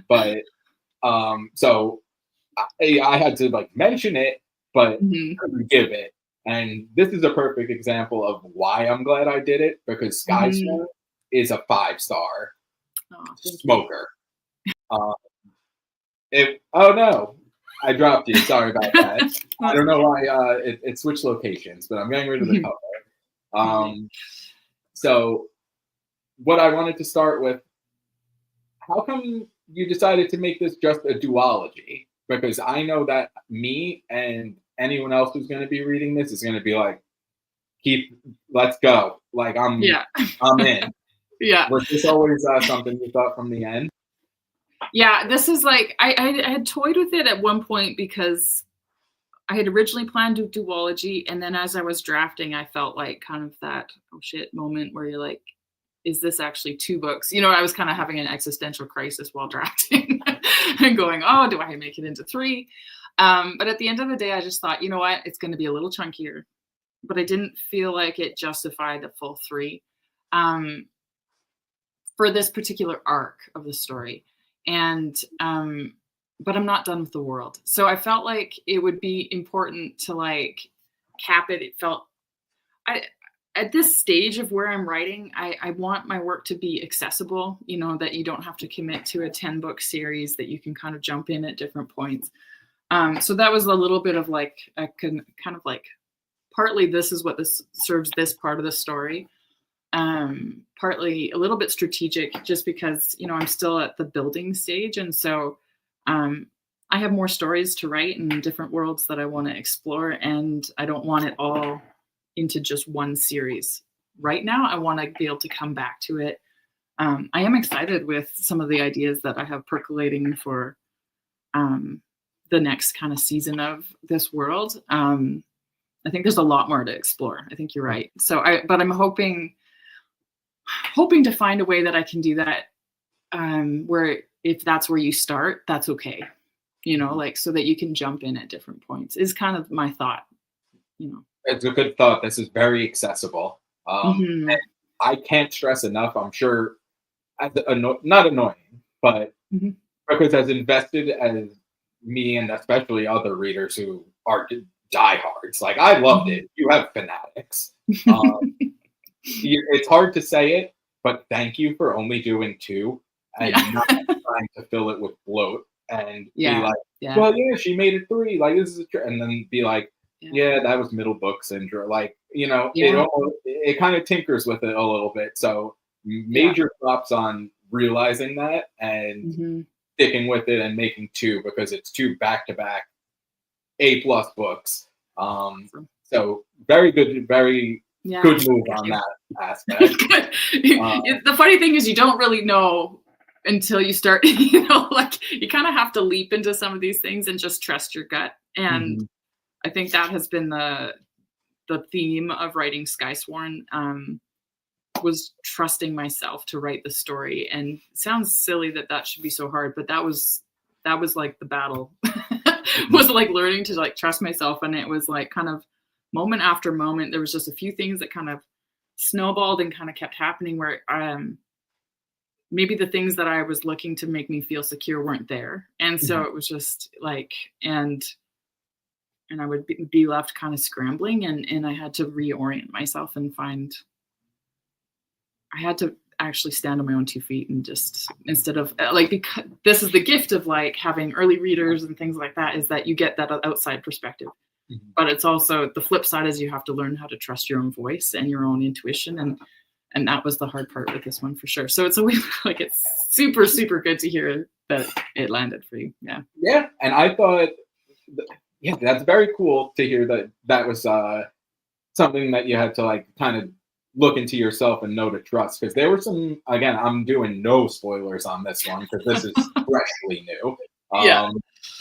But so I had to like mention it, but couldn't give it. And this is a perfect example of why I'm glad I did it, because Skysworn is a 5-star smoker. Oh no. I dropped you. Sorry about that. I don't know why it switched locations, but I'm getting rid of the color. So what I wanted to start with, how come you decided to make this just a duology? Because I know that me and anyone else who's going to be reading this is going to be like, let's go. Like I'm in. Was this always something you thought from the end? Yeah, this is like, I had toyed with it at one point because I had originally planned to duology. And then as I was drafting, I felt like kind of that, oh shit moment where you're like, is this actually 2 books? I was kind of having an existential crisis while drafting and going, oh, do I make it into 3? But at the end of the day, I just thought, you know what, it's going to be a little chunkier, but I didn't feel like it justified the full 3 for this particular arc of the story. And, but I'm not done with the world. So I felt like it would be important to like cap it. It felt, at this stage of where I'm writing, I want my work to be accessible, that you don't have to commit to a 10-book series, that you can kind of jump in at different points. So that was a little bit of like, kind of like, partly this is what this serves this part of the story. Partly a little bit strategic, just because, I'm still at the building stage. And so I have more stories to write and different worlds that I want to explore. And I don't want it all into just one series right now. I want to be able to come back to it. I am excited with some of the ideas that I have percolating for the next kind of season of this world. I think there's a lot more to explore. I think you're right. But I'm hoping to find a way that I can do that, where if that's where you start, that's okay. Like, so that you can jump in at different points is kind of my thought, It's a good thought. This is very accessible. Mm-hmm. And I can't stress enough, I'm sure, not annoying, but Mm-hmm. because as invested as me and especially other readers who are diehards, like I loved it. You have fanatics. It's hard to say it, but thank you for only doing 2 and not trying to fill it with bloat and be like, well, yeah, she made it 3. Like, this is and then be like, yeah, that was middle book syndrome. Like, it kind of tinkers with it a little bit. So major props on realizing that and sticking with it and making 2, because it's 2 back-to-back A+ books. So very good, very good move on that aspect. The funny thing is, you don't really know until you start, like you kind of have to leap into some of these things and just trust your gut. And I think that has been the theme of writing Skysworn, was trusting myself to write the story. And it sounds silly that should be so hard, but that was like the battle. Was like learning to like trust myself. And it was like kind of moment after moment, there was just a few things that kind of snowballed and kind of kept happening where maybe the things that I was looking to make me feel secure weren't there. And so it was just like, and I would be left kind of scrambling, and I had to reorient myself and I had to actually stand on my own 2 feet and just, instead of like, because this is the gift of like having early readers and things like that, is that you get that outside perspective. But it's also the flip side is you have to learn how to trust your own voice and your own intuition. And that was the hard part with this one for sure. So it's it's super, super good to hear that it landed for you. Yeah. Yeah. And I thought, that's very cool to hear that was something that you had to like kind of look into yourself and know to trust. Because there were some, again, I'm doing no spoilers on this one because this is freshly new.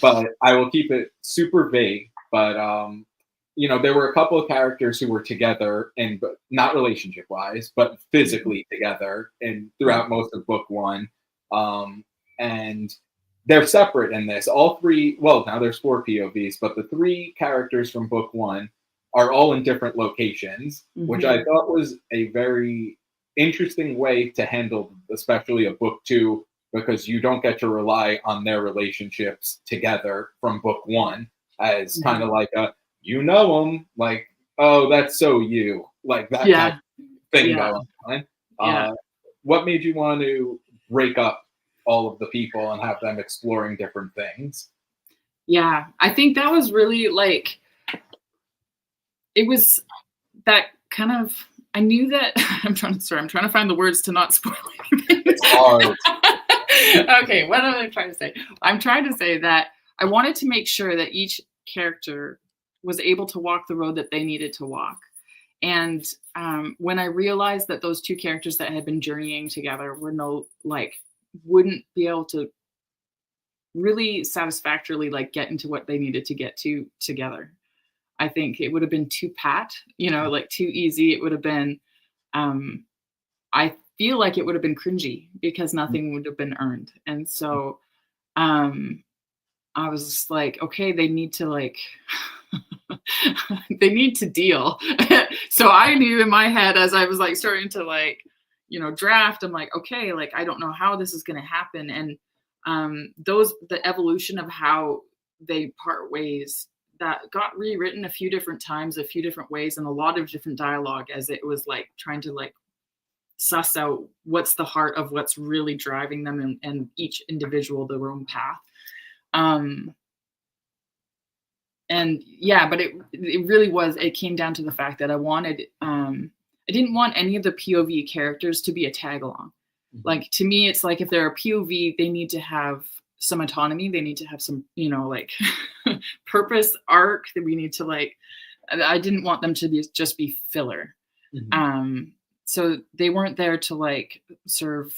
But I will keep it super vague. But there were a couple of characters who were together, and not relationship wise, but physically together, and throughout most of book 1, and they're separate in this. All 3, well, now there's 4 POVs, but the 3 characters from book 1 are all in different locations, which I thought was a very interesting way to handle, especially a book 2, because you don't get to rely on their relationships together from book 1 as kind of like them, like, oh, that's so you, like that kind of thing going on. What made you want to break up all of the people and have them exploring different things? Yeah, I think that was really like, it was that kind of, I knew that, I'm trying to find the words to not spoil anything. It's hard. Okay, what am I trying to say? I'm trying to say that I wanted to make sure that each character was able to walk the road that they needed to walk. And when I realized that those 2 characters that had been journeying together wouldn't be able to really satisfactorily like get into what they needed to get to together, I think it would have been too pat, like too easy. It would have been, I feel like it would have been cringy because nothing would have been earned. And so I was just like, okay, they need to like they need to deal. So I knew in my head as I was like starting to like, draft, I'm like, okay, like I don't know how this is going to happen. And the evolution of how they part ways, that got rewritten a few different times, a few different ways, and a lot of different dialogue as it was like trying to like suss out what's the heart of what's really driving them, and each individual their own path. And yeah, but it really was, it came down to the fact that I didn't want any of the POV characters to be a tag along. Like, to me, it's like if they're a POV, they need to have some autonomy. They need to have some, like purpose, arc, that we need to like, I didn't want them to just be filler. So they weren't there to like serve,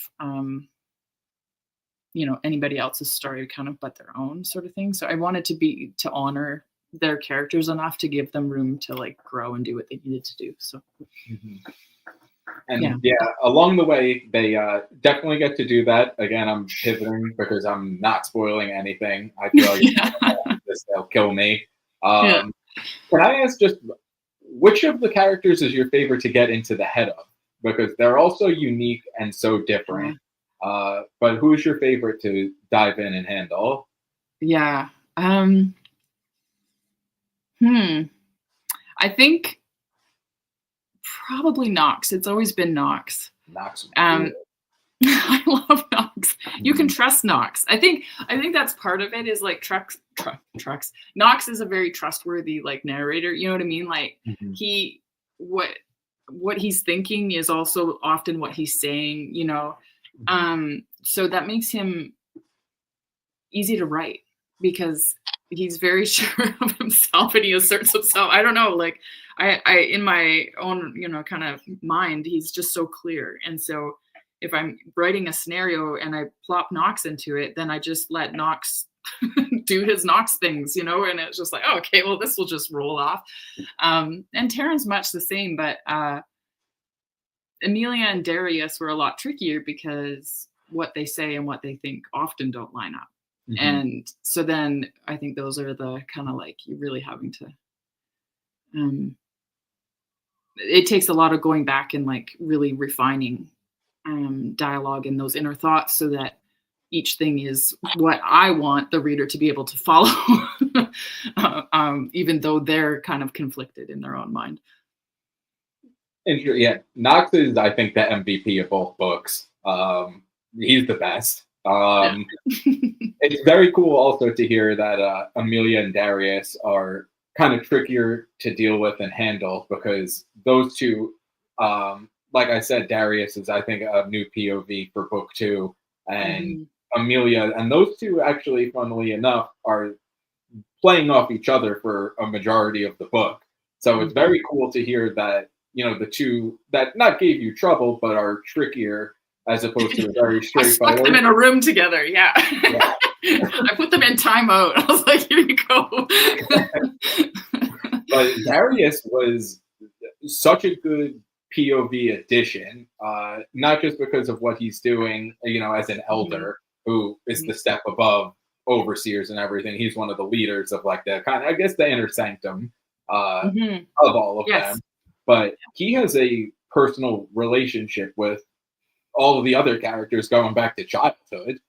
anybody else's story kind of but their own sort of thing. So I wanted to honor their characters enough to give them room to like grow and do what they needed to do. So and yeah, along the way they definitely get to do that. Again, I'm pivoting because I'm not spoiling anything. I feel like they'll kill me. Can I ask, just which of the characters is your favorite to get into the head of, because they're all so unique and so different? But who's your favorite to dive in and handle? I think probably Nox. It's always been Nox. I love Nox. You can trust Nox. I think that's part of it, is like trucks. Nox is a very trustworthy like narrator. You know what I mean? Like what he's thinking is also often what he's saying, so that makes him easy to write because he's very sure of himself and he asserts himself. I don't know, like I in my own, kind of mind, he's just so clear. And so if I'm writing a scenario and I plop Nox into it, then I just let Nox do his Nox things, and it's just like, oh, okay, well, this will just roll off. And Terran's much the same, but Amelia and Darius were a lot trickier because what they say and what they think often don't line up. And so then I think those are the kind of like, you're really having to, it takes a lot of going back and like really refining dialogue and those inner thoughts so that each thing is what I want the reader to be able to follow, even though they're kind of conflicted in their own mind. Yeah, Nox is, I think, the MVP of both books. He's the best. It's very cool also to hear that Amelia and Darius are kind of trickier to deal with and handle, because those two, like I said, Darius is, I think, a new POV for book 2, and Amelia, and those two actually, funnily enough, are playing off each other for a majority of the book. So it's very cool to hear that, the two that not gave you trouble, but are trickier, as opposed to a very straightforward. I stuck them in a room together. Yeah. I put them in timeout. I was like, here you go. But Darius was such a good POV addition, not just because of what he's doing, as an elder who is the step above overseers and everything. He's one of the leaders of like the kind of, I guess, the inner sanctum of all of them. But he has a personal relationship with all of the other characters going back to childhood.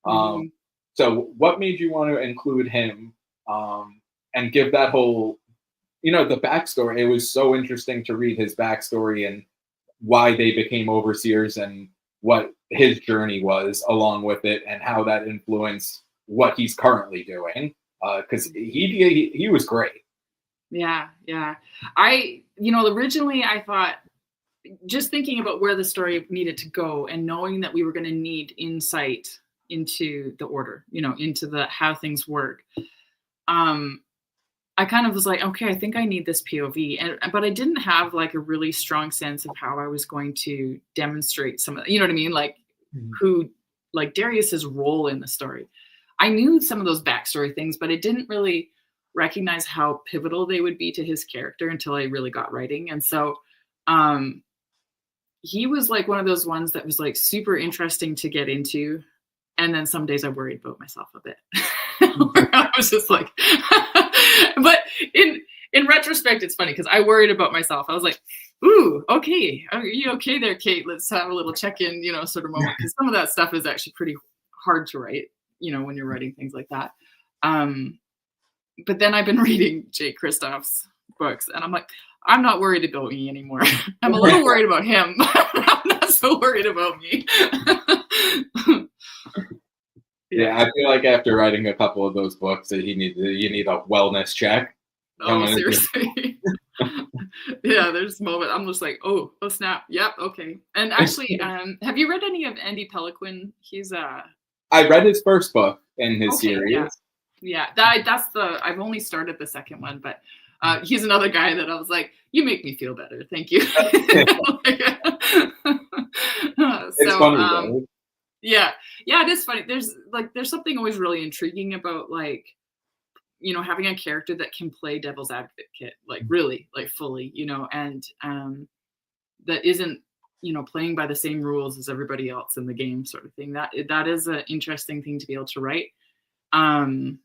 So what made you want to include him and give that whole, the backstory? It was so interesting to read his backstory and why they became overseers and what his journey was along with it and how that influenced what he's currently doing. Because he was great. Yeah. Originally I thought, just thinking about where the story needed to go and knowing that we were going to need insight into the order, into the how things work. I kind of was like, okay, I think I need this POV, but I didn't have like a really strong sense of how I was going to demonstrate some of, what I mean, like who, like Darius's role in the story. I knew some of those backstory things, but I didn't really recognize how pivotal they would be to his character until I really got writing. And so, he was like one of those ones that was like super interesting to get into. And then some days I worried about myself a bit. Where I was just like, but in retrospect, it's funny because I worried about myself. I was like, ooh, okay. Are you okay there, Kate? Let's have a little check-in, sort of moment. Because some of that stuff is actually pretty hard to write, when you're writing things like that. But then I've been reading Jay Kristoff's books, and I'm like, I'm not worried about me anymore. I'm a little worried about him, but I'm not so worried about me. Yeah, I feel like after writing a couple of those books that you need a wellness check. Oh, seriously. Yeah, there's a moment I'm just like, oh snap. Yep, okay. And actually, have you read any of Andy Peliquin? He's I read his first book in his series. Yeah. I've only started the second one, but he's another guy that I was like, you make me feel better. Thank you. It's funny though. Yeah, it is funny. There's something always really intriguing about like, having a character that can play devil's advocate, like really, like fully, and that isn't, playing by the same rules as everybody else in the game, sort of thing. That is an interesting thing to be able to write, and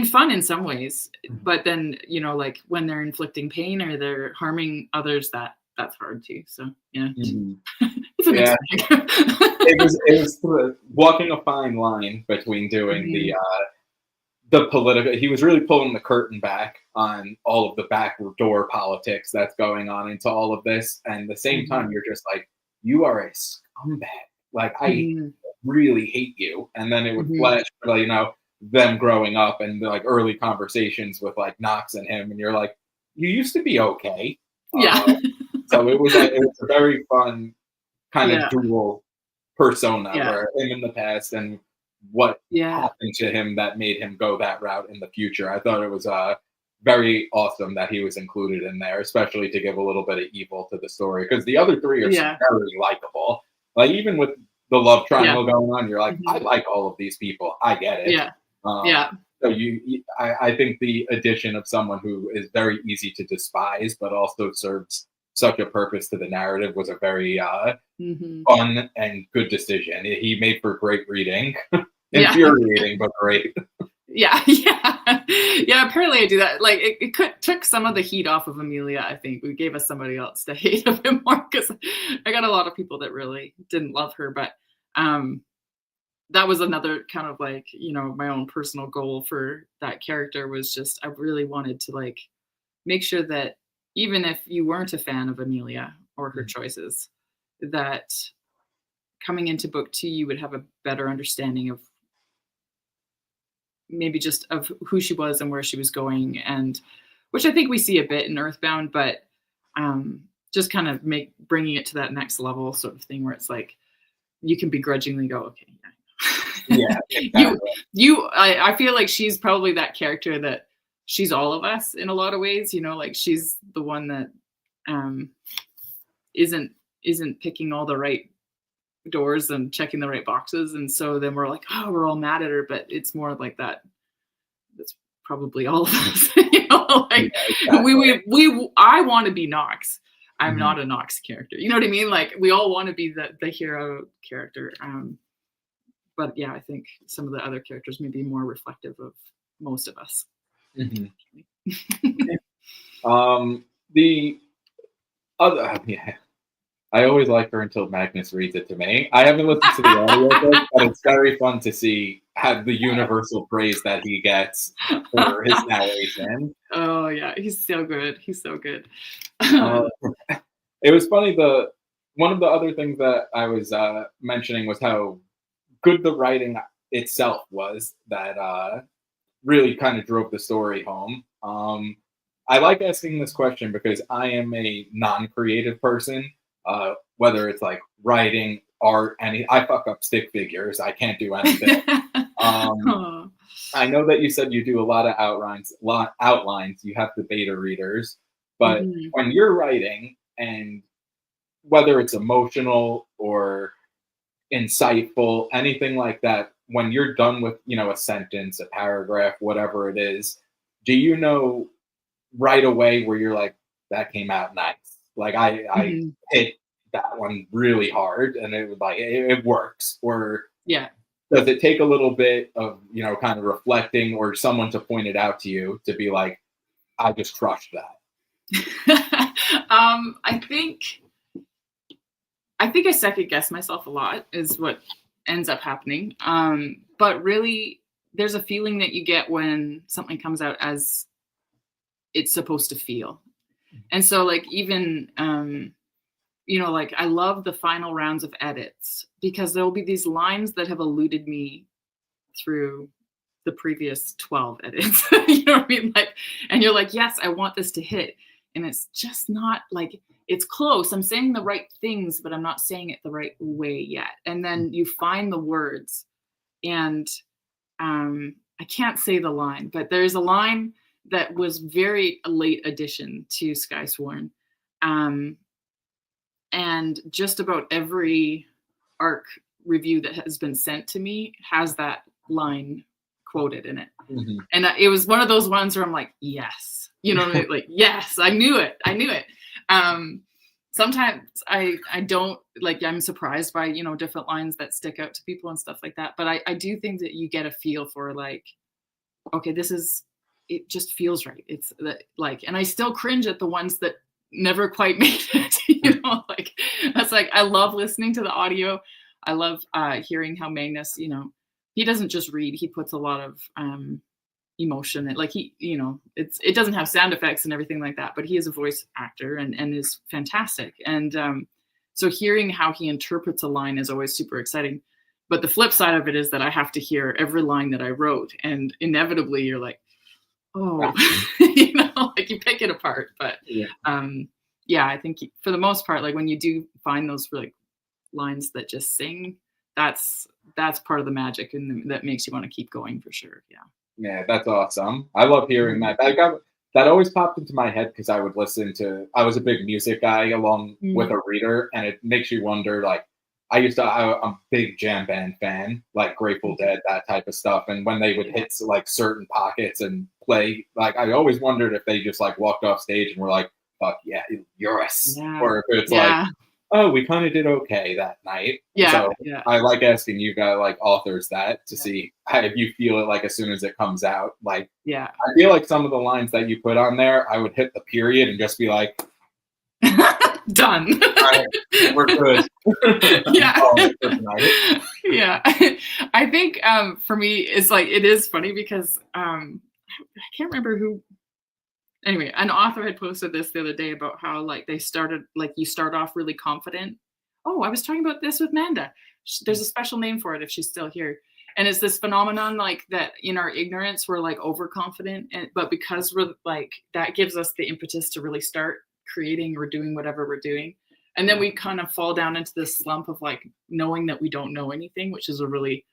fun in some ways. But then, like when they're inflicting pain or they're harming others, that's hard too. So yeah, it's a mixed bag. it was walking a fine line between doing the political. He was really pulling the curtain back on all of the backdoor politics that's going on into all of this, and at the same time, you're just like, you are a scumbag. Like I really hate you. And then it would flash, them growing up and like early conversations with like Knox and him, and you're like, you used to be okay. Yeah. So it was a very fun kind of dual persona where him in the past and what happened to him that made him go that route in the future. I thought it was very awesome that he was included in there, especially to give a little bit of evil to the story, because the other three are very likable. Like even with the love triangle going on, you're like, I like all of these people. I get it. Yeah. So I think the addition of someone who is very easy to despise, but also serves such a purpose to the narrative was a very fun and good decision. He made for great reading. Infuriating, but great. Yeah. Apparently, I do that. Like, it took some of the heat off of Amelia. I think we gave us somebody else to hate a bit more, because I got a lot of people that really didn't love her. But that was another kind of like, my own personal goal for that character was just I really wanted to like make sure that even if you weren't a fan of Amelia or her choices, that coming into book 2, you would have a better understanding of maybe just of who she was and where she was going, and which I think we see a bit in Earthbound, but just kind of bringing it to that next level sort of thing where it's like you can begrudgingly go, okay, exactly. I feel like she's probably that character that she's all of us in a lot of ways, like she's the one that isn't picking all the right doors and checking the right boxes, and so then we're like, oh, we're all mad at her, but it's more like that's probably all of us. Like I want to be Nox. I'm not a Nox character, you know what I mean? Like we all want to be the hero character, but yeah, I think some of the other characters may be more reflective of most of us. The other I always like her until Magnus reads it to me. I haven't listened to the audio book, but it's very fun to see the universal praise that he gets for his narration. Oh yeah, he's so good. It was funny. One of the other things that I was mentioning was how good the writing itself was that really kind of drove the story home. I like asking this question because I am a non-creative person. Whether it's like writing, art, I fuck up stick figures. I can't do anything. I know that you said you do a lot of outlines. You have the beta readers, but when you're writing, and whether it's emotional or insightful, anything like that, when you're done with, a sentence, a paragraph, whatever it is, do you know right away where you're like, that came out nice? Like I hit that one really hard, and it was like it works? Or Yeah. does it take a little bit of, kind of reflecting or someone to point it out to you to be like, I just crushed that? I think I second guess myself a lot is what ends up happening. But really, there's a feeling that you get when something comes out as it's supposed to feel. And so like even, like I love the final rounds of edits because there will be these lines that have eluded me through the previous 12 edits. You know what I mean? Like, and you're like, yes, I want this to hit. And it's just not like, it's close. I'm saying the right things, but I'm not saying it the right way yet. And then you find the words, and I can't say the line, but there's a line that was very late addition to Skysworn. And just about every ARC review that has been sent to me has that line quoted in it. Mm-hmm. And it was one of those ones where I'm like, yes, like, yes, I knew it. Sometimes I don't, like, I'm surprised by, different lines that stick out to people and stuff like that. But I do think that you get a feel for like, okay, it just feels right. It's like, and I still cringe at the ones that never quite made it, like, that's like, I love listening to the audio. I love hearing how Magnus, he doesn't just read, he puts a lot of emotion in, like it doesn't have sound effects and everything like that, but he is a voice actor and is fantastic. And so hearing how he interprets a line is always super exciting. But the flip side of it is that I have to hear every line that I wrote, and inevitably you're like, oh, like you pick it apart. But I think for the most part, like when you do find those like lines that just sing, that's part of the magic, and that makes you want to keep going for sure. Yeah, that's awesome. I love hearing that. That always popped into my head because I was a big music guy along with a reader, and it makes you wonder, like, I'm a big jam band fan, like Grateful Dead, that type of stuff. And when they would hit like certain pockets and play, like, I always wondered if they just like walked off stage and were like, fuck yeah, yes. Yeah. Or if it's like, oh, we kind of did okay that night. So I like asking you guys, like authors, that to see if you feel it like as soon as it comes out. Like, I feel like some of the lines that you put on there, I would hit the period and just be like, done. Right, we're good. I think for me, it's like, it is funny because I can't remember who. Anyway, an author had posted this the other day about how like they started, like you start off really confident. Oh, I was talking about this with Manda. There's a special name for it if she's still here. And it's this phenomenon like that in our ignorance, we're like overconfident. But because we're like, that gives us the impetus to really start creating or doing whatever we're doing. And then we kind of fall down into this slump of like knowing that we don't know anything, which is a really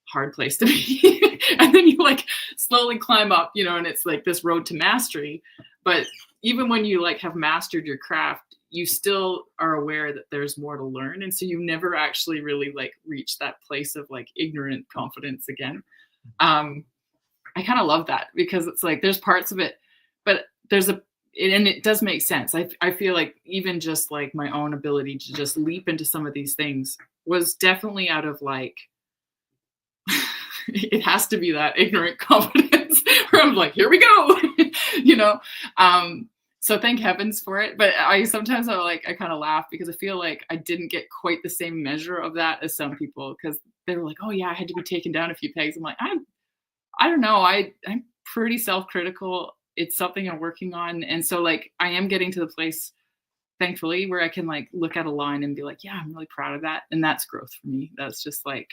hard place to be. And then you like slowly climb up, and it's like this road to mastery. But even when you like have mastered your craft, you still are aware that there's more to learn. And so you never actually really like reach that place of like ignorant confidence again. I kind of love that because it's like, there's parts of it, but and it does make sense. I feel like even just like my own ability to just leap into some of these things was definitely out of like, it has to be that ignorant confidence where I'm like, here we go, so thank heavens for it. But I kind of laugh because I feel like I didn't get quite the same measure of that as some people, because they were like, oh yeah, I had to be taken down a few pegs. I'm like, I don't know. I'm pretty self-critical. It's something I'm working on. And so like, I am getting to the place, thankfully, where I can like look at a line and be like, yeah, I'm really proud of that. And that's growth for me. That's just like,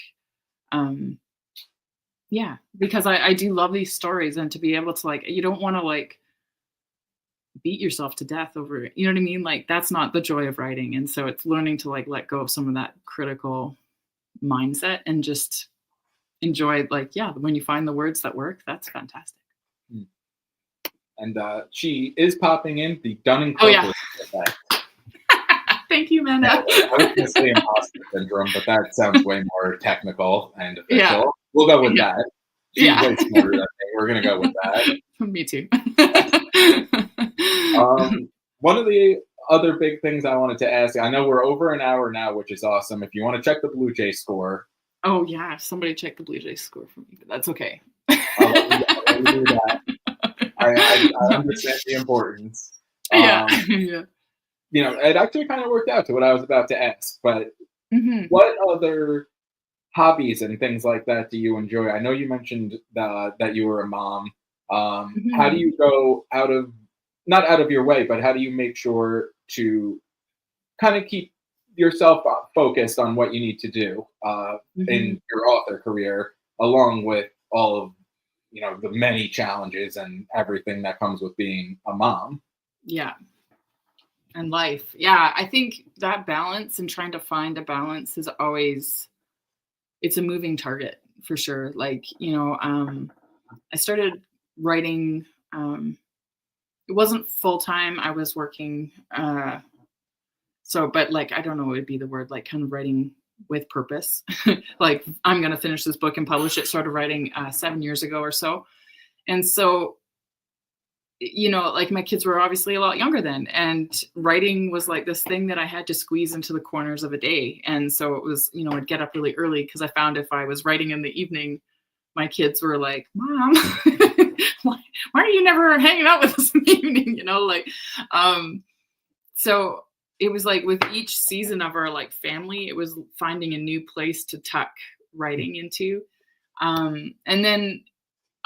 because I do love these stories, and to be able to like, you don't want to like beat yourself to death over it. You know what I mean? Like, that's not the joy of writing. And so it's learning to like let go of some of that critical mindset and just enjoy, like, when you find the words that work, that's fantastic. And she is popping in the Dunning-Kruger effect. Thank you, Manda. I was going to say imposter syndrome, but that sounds way more technical and official. Yeah. We'll go with that. She's way smarter than me. We're going to go with that. Me too. One of the other big things I wanted to ask. I know we're over an hour now, which is awesome. If you want to check the Blue Jay score, Oh yeah, somebody check the Blue Jays score for me, but that's okay. I'll let you do that. I understand the importance. Yeah, yeah. It actually kind of worked out to what I was about to ask. But Hmm. what other hobbies and things like that do you enjoy? I know you mentioned that you were a mom. How do Hmm. you go not out of your way, but how do you make sure to kind of keep yourself focused on what you need to do Hmm. in your author career, along with all of the many challenges and everything that comes with being a mom? Yeah, and life. Yeah, I think that balance and trying to find a balance is always it's a moving target for sure. Like, I started writing. It wasn't full time. I was working. But like, I don't know what would be the word, like kind of writing with purpose. Like, I'm going to finish this book and publish it, sort of writing 7 years ago or so. And so, like my kids were obviously a lot younger then. And writing was like this thing that I had to squeeze into the corners of a day. And so it was, I'd get up really early because I found if I was writing in the evening, my kids were like, Mom, why are you never hanging out with us in the evening? So it was like with each season of our like family, it was finding a new place to tuck writing into. And then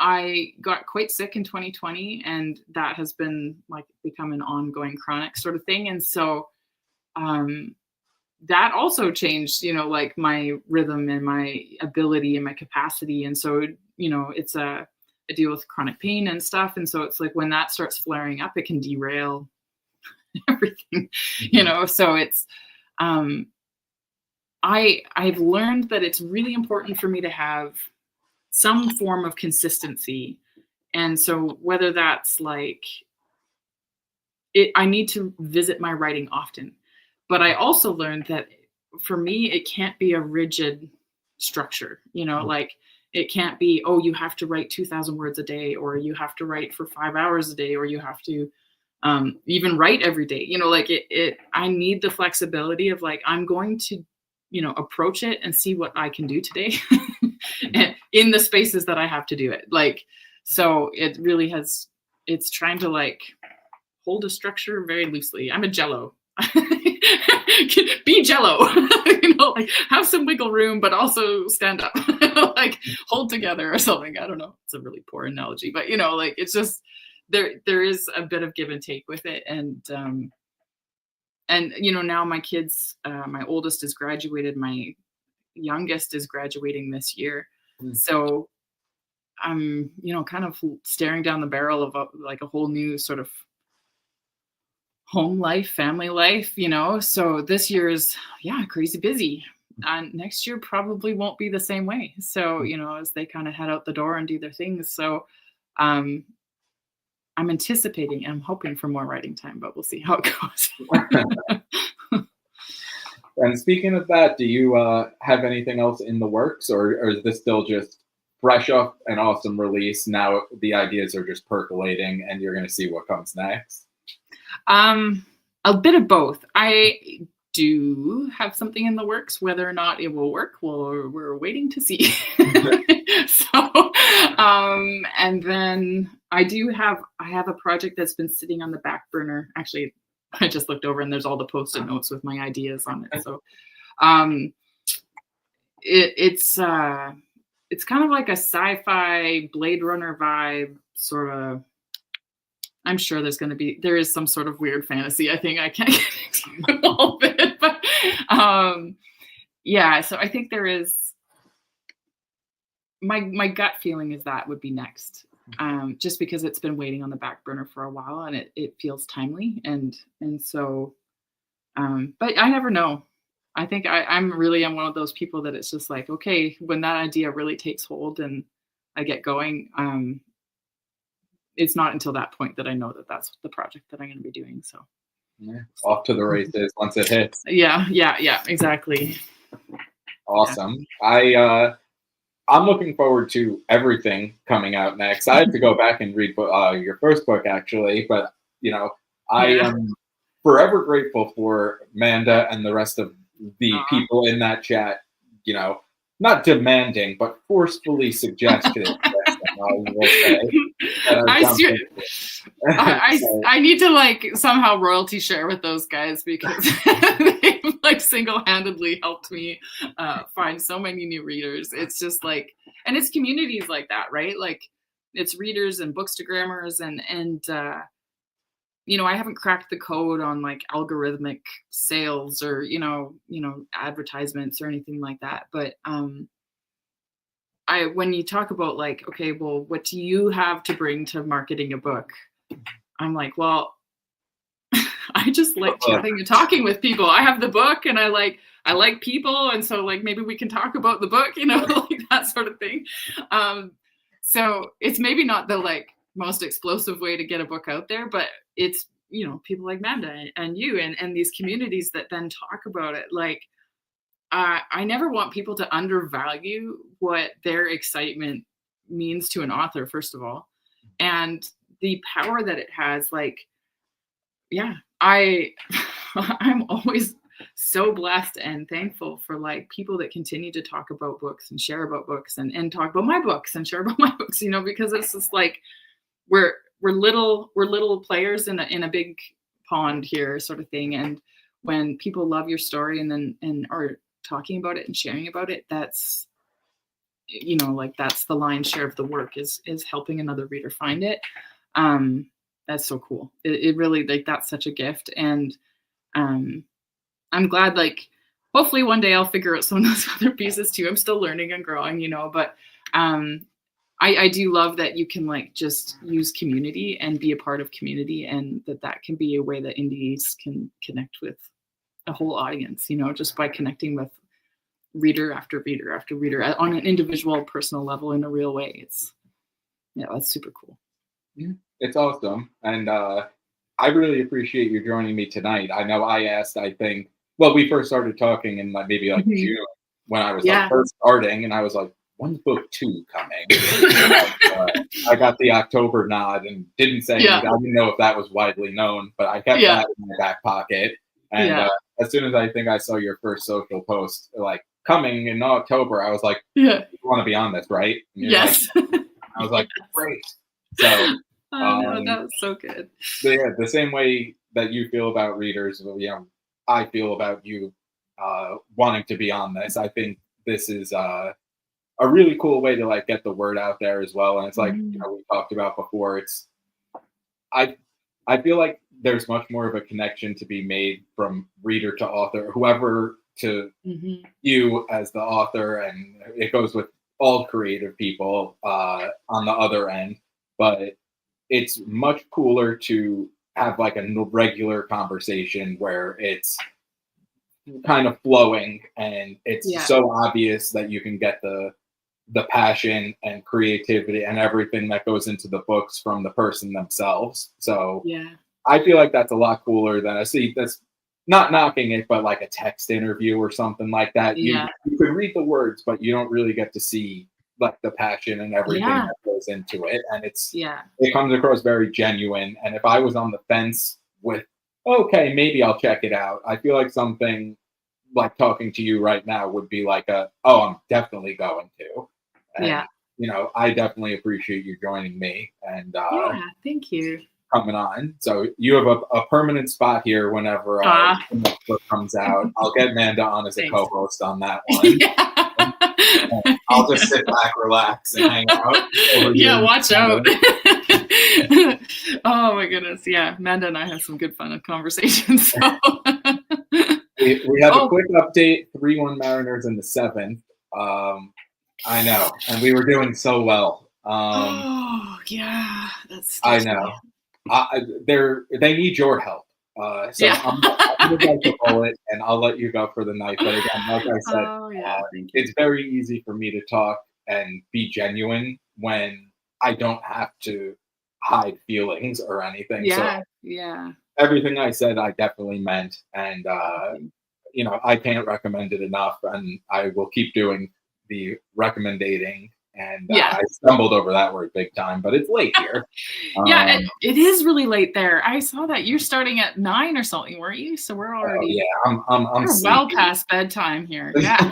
I got quite sick in 2020, and that has been like become an ongoing chronic sort of thing. And so um, that also changed, like my rhythm and my ability and my capacity. And so, it's I deal with chronic pain and stuff. And so it's like when that starts flaring up, it can derail everything, Mhm. So it's um I've learned that it's really important for me to have some form of consistency. And so whether that's like I need to visit my writing often. But I also learned that for me, it can't be a rigid structure, like it can't be, oh, you have to write 2,000 words a day, or you have to write for 5 hours a day, or you have to even write every day, like I need the flexibility of like, I'm going to, approach it and see what I can do today and in the spaces that I have to do it. Like, so it really it's trying to like hold a structure very loosely. I'm a jello. Be jello. Like have some wiggle room, but also stand up. Like hold together or something. I don't know. It's a really poor analogy, but like it's just there is a bit of give and take with it. And now my kids, my oldest is graduated, my youngest is graduating this year. Mm. So I'm, kind of staring down the barrel of like a whole new sort of home life, family life, So this year is, yeah, crazy busy. And next year probably won't be the same way. So, as they kind of head out the door and do their things. So um, I'm anticipating, I'm hoping for more writing time, but we'll see how it goes. And speaking of that, do you have anything else in the works, or is this still just fresh off an awesome release? Now the ideas are just percolating, and you're going to see what comes next. A bit of both. I do have something in the works. Whether or not it will work, well, we're waiting to see. So, and then I have a project that's been sitting on the back burner. Actually, I just looked over and there's all the post-it notes with my ideas on it. So, um, it's kind of like a sci-fi Blade Runner vibe, sort of. I'm sure there is some sort of weird fantasy. I think I can't get into all of it, but yeah. So I think there is. My gut feeling is that would be next, just because it's been waiting on the back burner for a while and it feels timely and so. But I never know. I think I'm one of those people that it's just like, okay, when that idea really takes hold and I get going, it's not until that point that I know that that's the project that I'm going to be doing. So Yeah. Off to the races once it hits. yeah, exactly. Awesome. I'm looking forward to everything coming out next. I have to go back and read your first book actually, but I Yeah. am forever grateful for Amanda and the rest of the Aw. people in that chat, not demanding, but forcefully suggesting this, I will say, that I jumped into it. So, I need to like somehow royalty share with those guys because they've like single-handedly helped me find so many new readers. It's just like, and it's communities like that, right? Like it's readers and bookstagrammers and I haven't cracked the code on like algorithmic sales or advertisements or anything like that, but when you talk about like, okay, well, what do you have to bring to marketing a book? I'm like, well, I just like chatting and talking with people. I have the book and I like people. And so like, maybe we can talk about the book, like that sort of thing. So it's maybe not the like most explosive way to get a book out there, but it's, people like Manda and you and these communities that then talk about it. Like, I never want people to undervalue what their excitement means to an author, first of all, and the power that it has. Like, yeah, I'm always so blessed and thankful for like people that continue to talk about books and share about books and talk about my books and share about my books, because it's just like we're little players in a big pond here, sort of thing. And when people love your story and are talking about it and sharing about it, that's like that's the lion's share of the work is helping another reader find it. That's so cool. It really, like, that's such a gift. And I'm glad, like, hopefully one day I'll figure out some of those other pieces too. I'm still learning and growing, but I do love that you can like just use community and be a part of community, and that can be a way that indies can connect with a whole audience, just by connecting with reader after reader after reader on an individual personal level in a real way. That's super cool. Yeah, it's awesome. And I really appreciate you joining me tonight. I know I asked, we first started talking in maybe like June when I was like first starting, and I was like, when's book 2 coming? I got the October nod and didn't say anything. I didn't know if that was widely known, but I kept that in my back pocket. And as soon as I saw your first social post, like coming in October, I was like, you want to be on this, right? Yes. Like, I was like, great. So no, that was so good. But yeah, the same way that you feel about readers, I feel about you wanting to be on this. I think this is a really cool way to like get the word out there as well. And it's like we talked about before. I feel like there's much more of a connection to be made from reader to author, whoever to you as the author, and it goes with all creative people on the other end. But it's much cooler to have like a regular conversation where it's kind of flowing and it's so obvious that you can get the passion and creativity and everything that goes into the books from the person themselves. So I feel like that's a lot cooler than that's not knocking it, but like a text interview or something like that. You can read the words, but you don't really get to see like the passion and everything that goes into it. And it comes across very genuine. And if I was on the fence with, okay, maybe I'll check it out, I feel like something like talking to you right now would be like I'm definitely going to. And, I definitely appreciate you joining me and thank you. Coming on. So you have a permanent spot here whenever the next book comes out. I'll get Amanda on as a co-host on that one. I'll just sit back, relax, and hang out. Watch out. Oh my goodness. Yeah, Amanda and I have some good fun conversations. So. we have a quick update. 3-1 Mariners in the 7th. I know, and we were doing so well. That's. I know. They need your help. So I'm going to bite the bullet, and I'll let you go for the night. But again, like I said, it's very easy for me to talk and be genuine when I don't have to hide feelings or anything. Everything I said, I definitely meant, and I can't recommend it enough, and I will keep doing the recommending and Yeah. I stumbled over that word big time, but it's late here. Yeah, it is really late there. I saw that you're starting at 9 or something, weren't you? So we're already yeah, I'm we're well sleepy. past bedtime here. Yeah.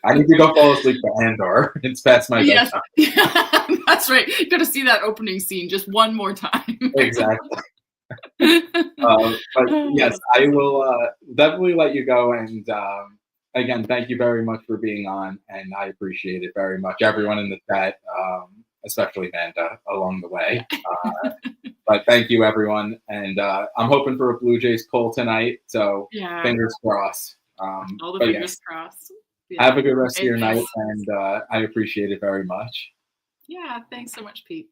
I need to go fall asleep for Andor. It's past my Yes. bedtime. Yeah, that's right. You got to see that opening scene just one more time. Exactly. But yes, I will definitely let you go. And again, thank you very much for being on, and I appreciate it very much. Everyone in the chat, especially Amanda, along the way. But thank you, everyone, and I'm hoping for a Blue Jays pull tonight. So Yeah. fingers crossed. All the But fingers yes, crossed. Yeah. have a good rest of Okay, your night, thanks. and I appreciate it very much. Yeah, thanks so much, Pete.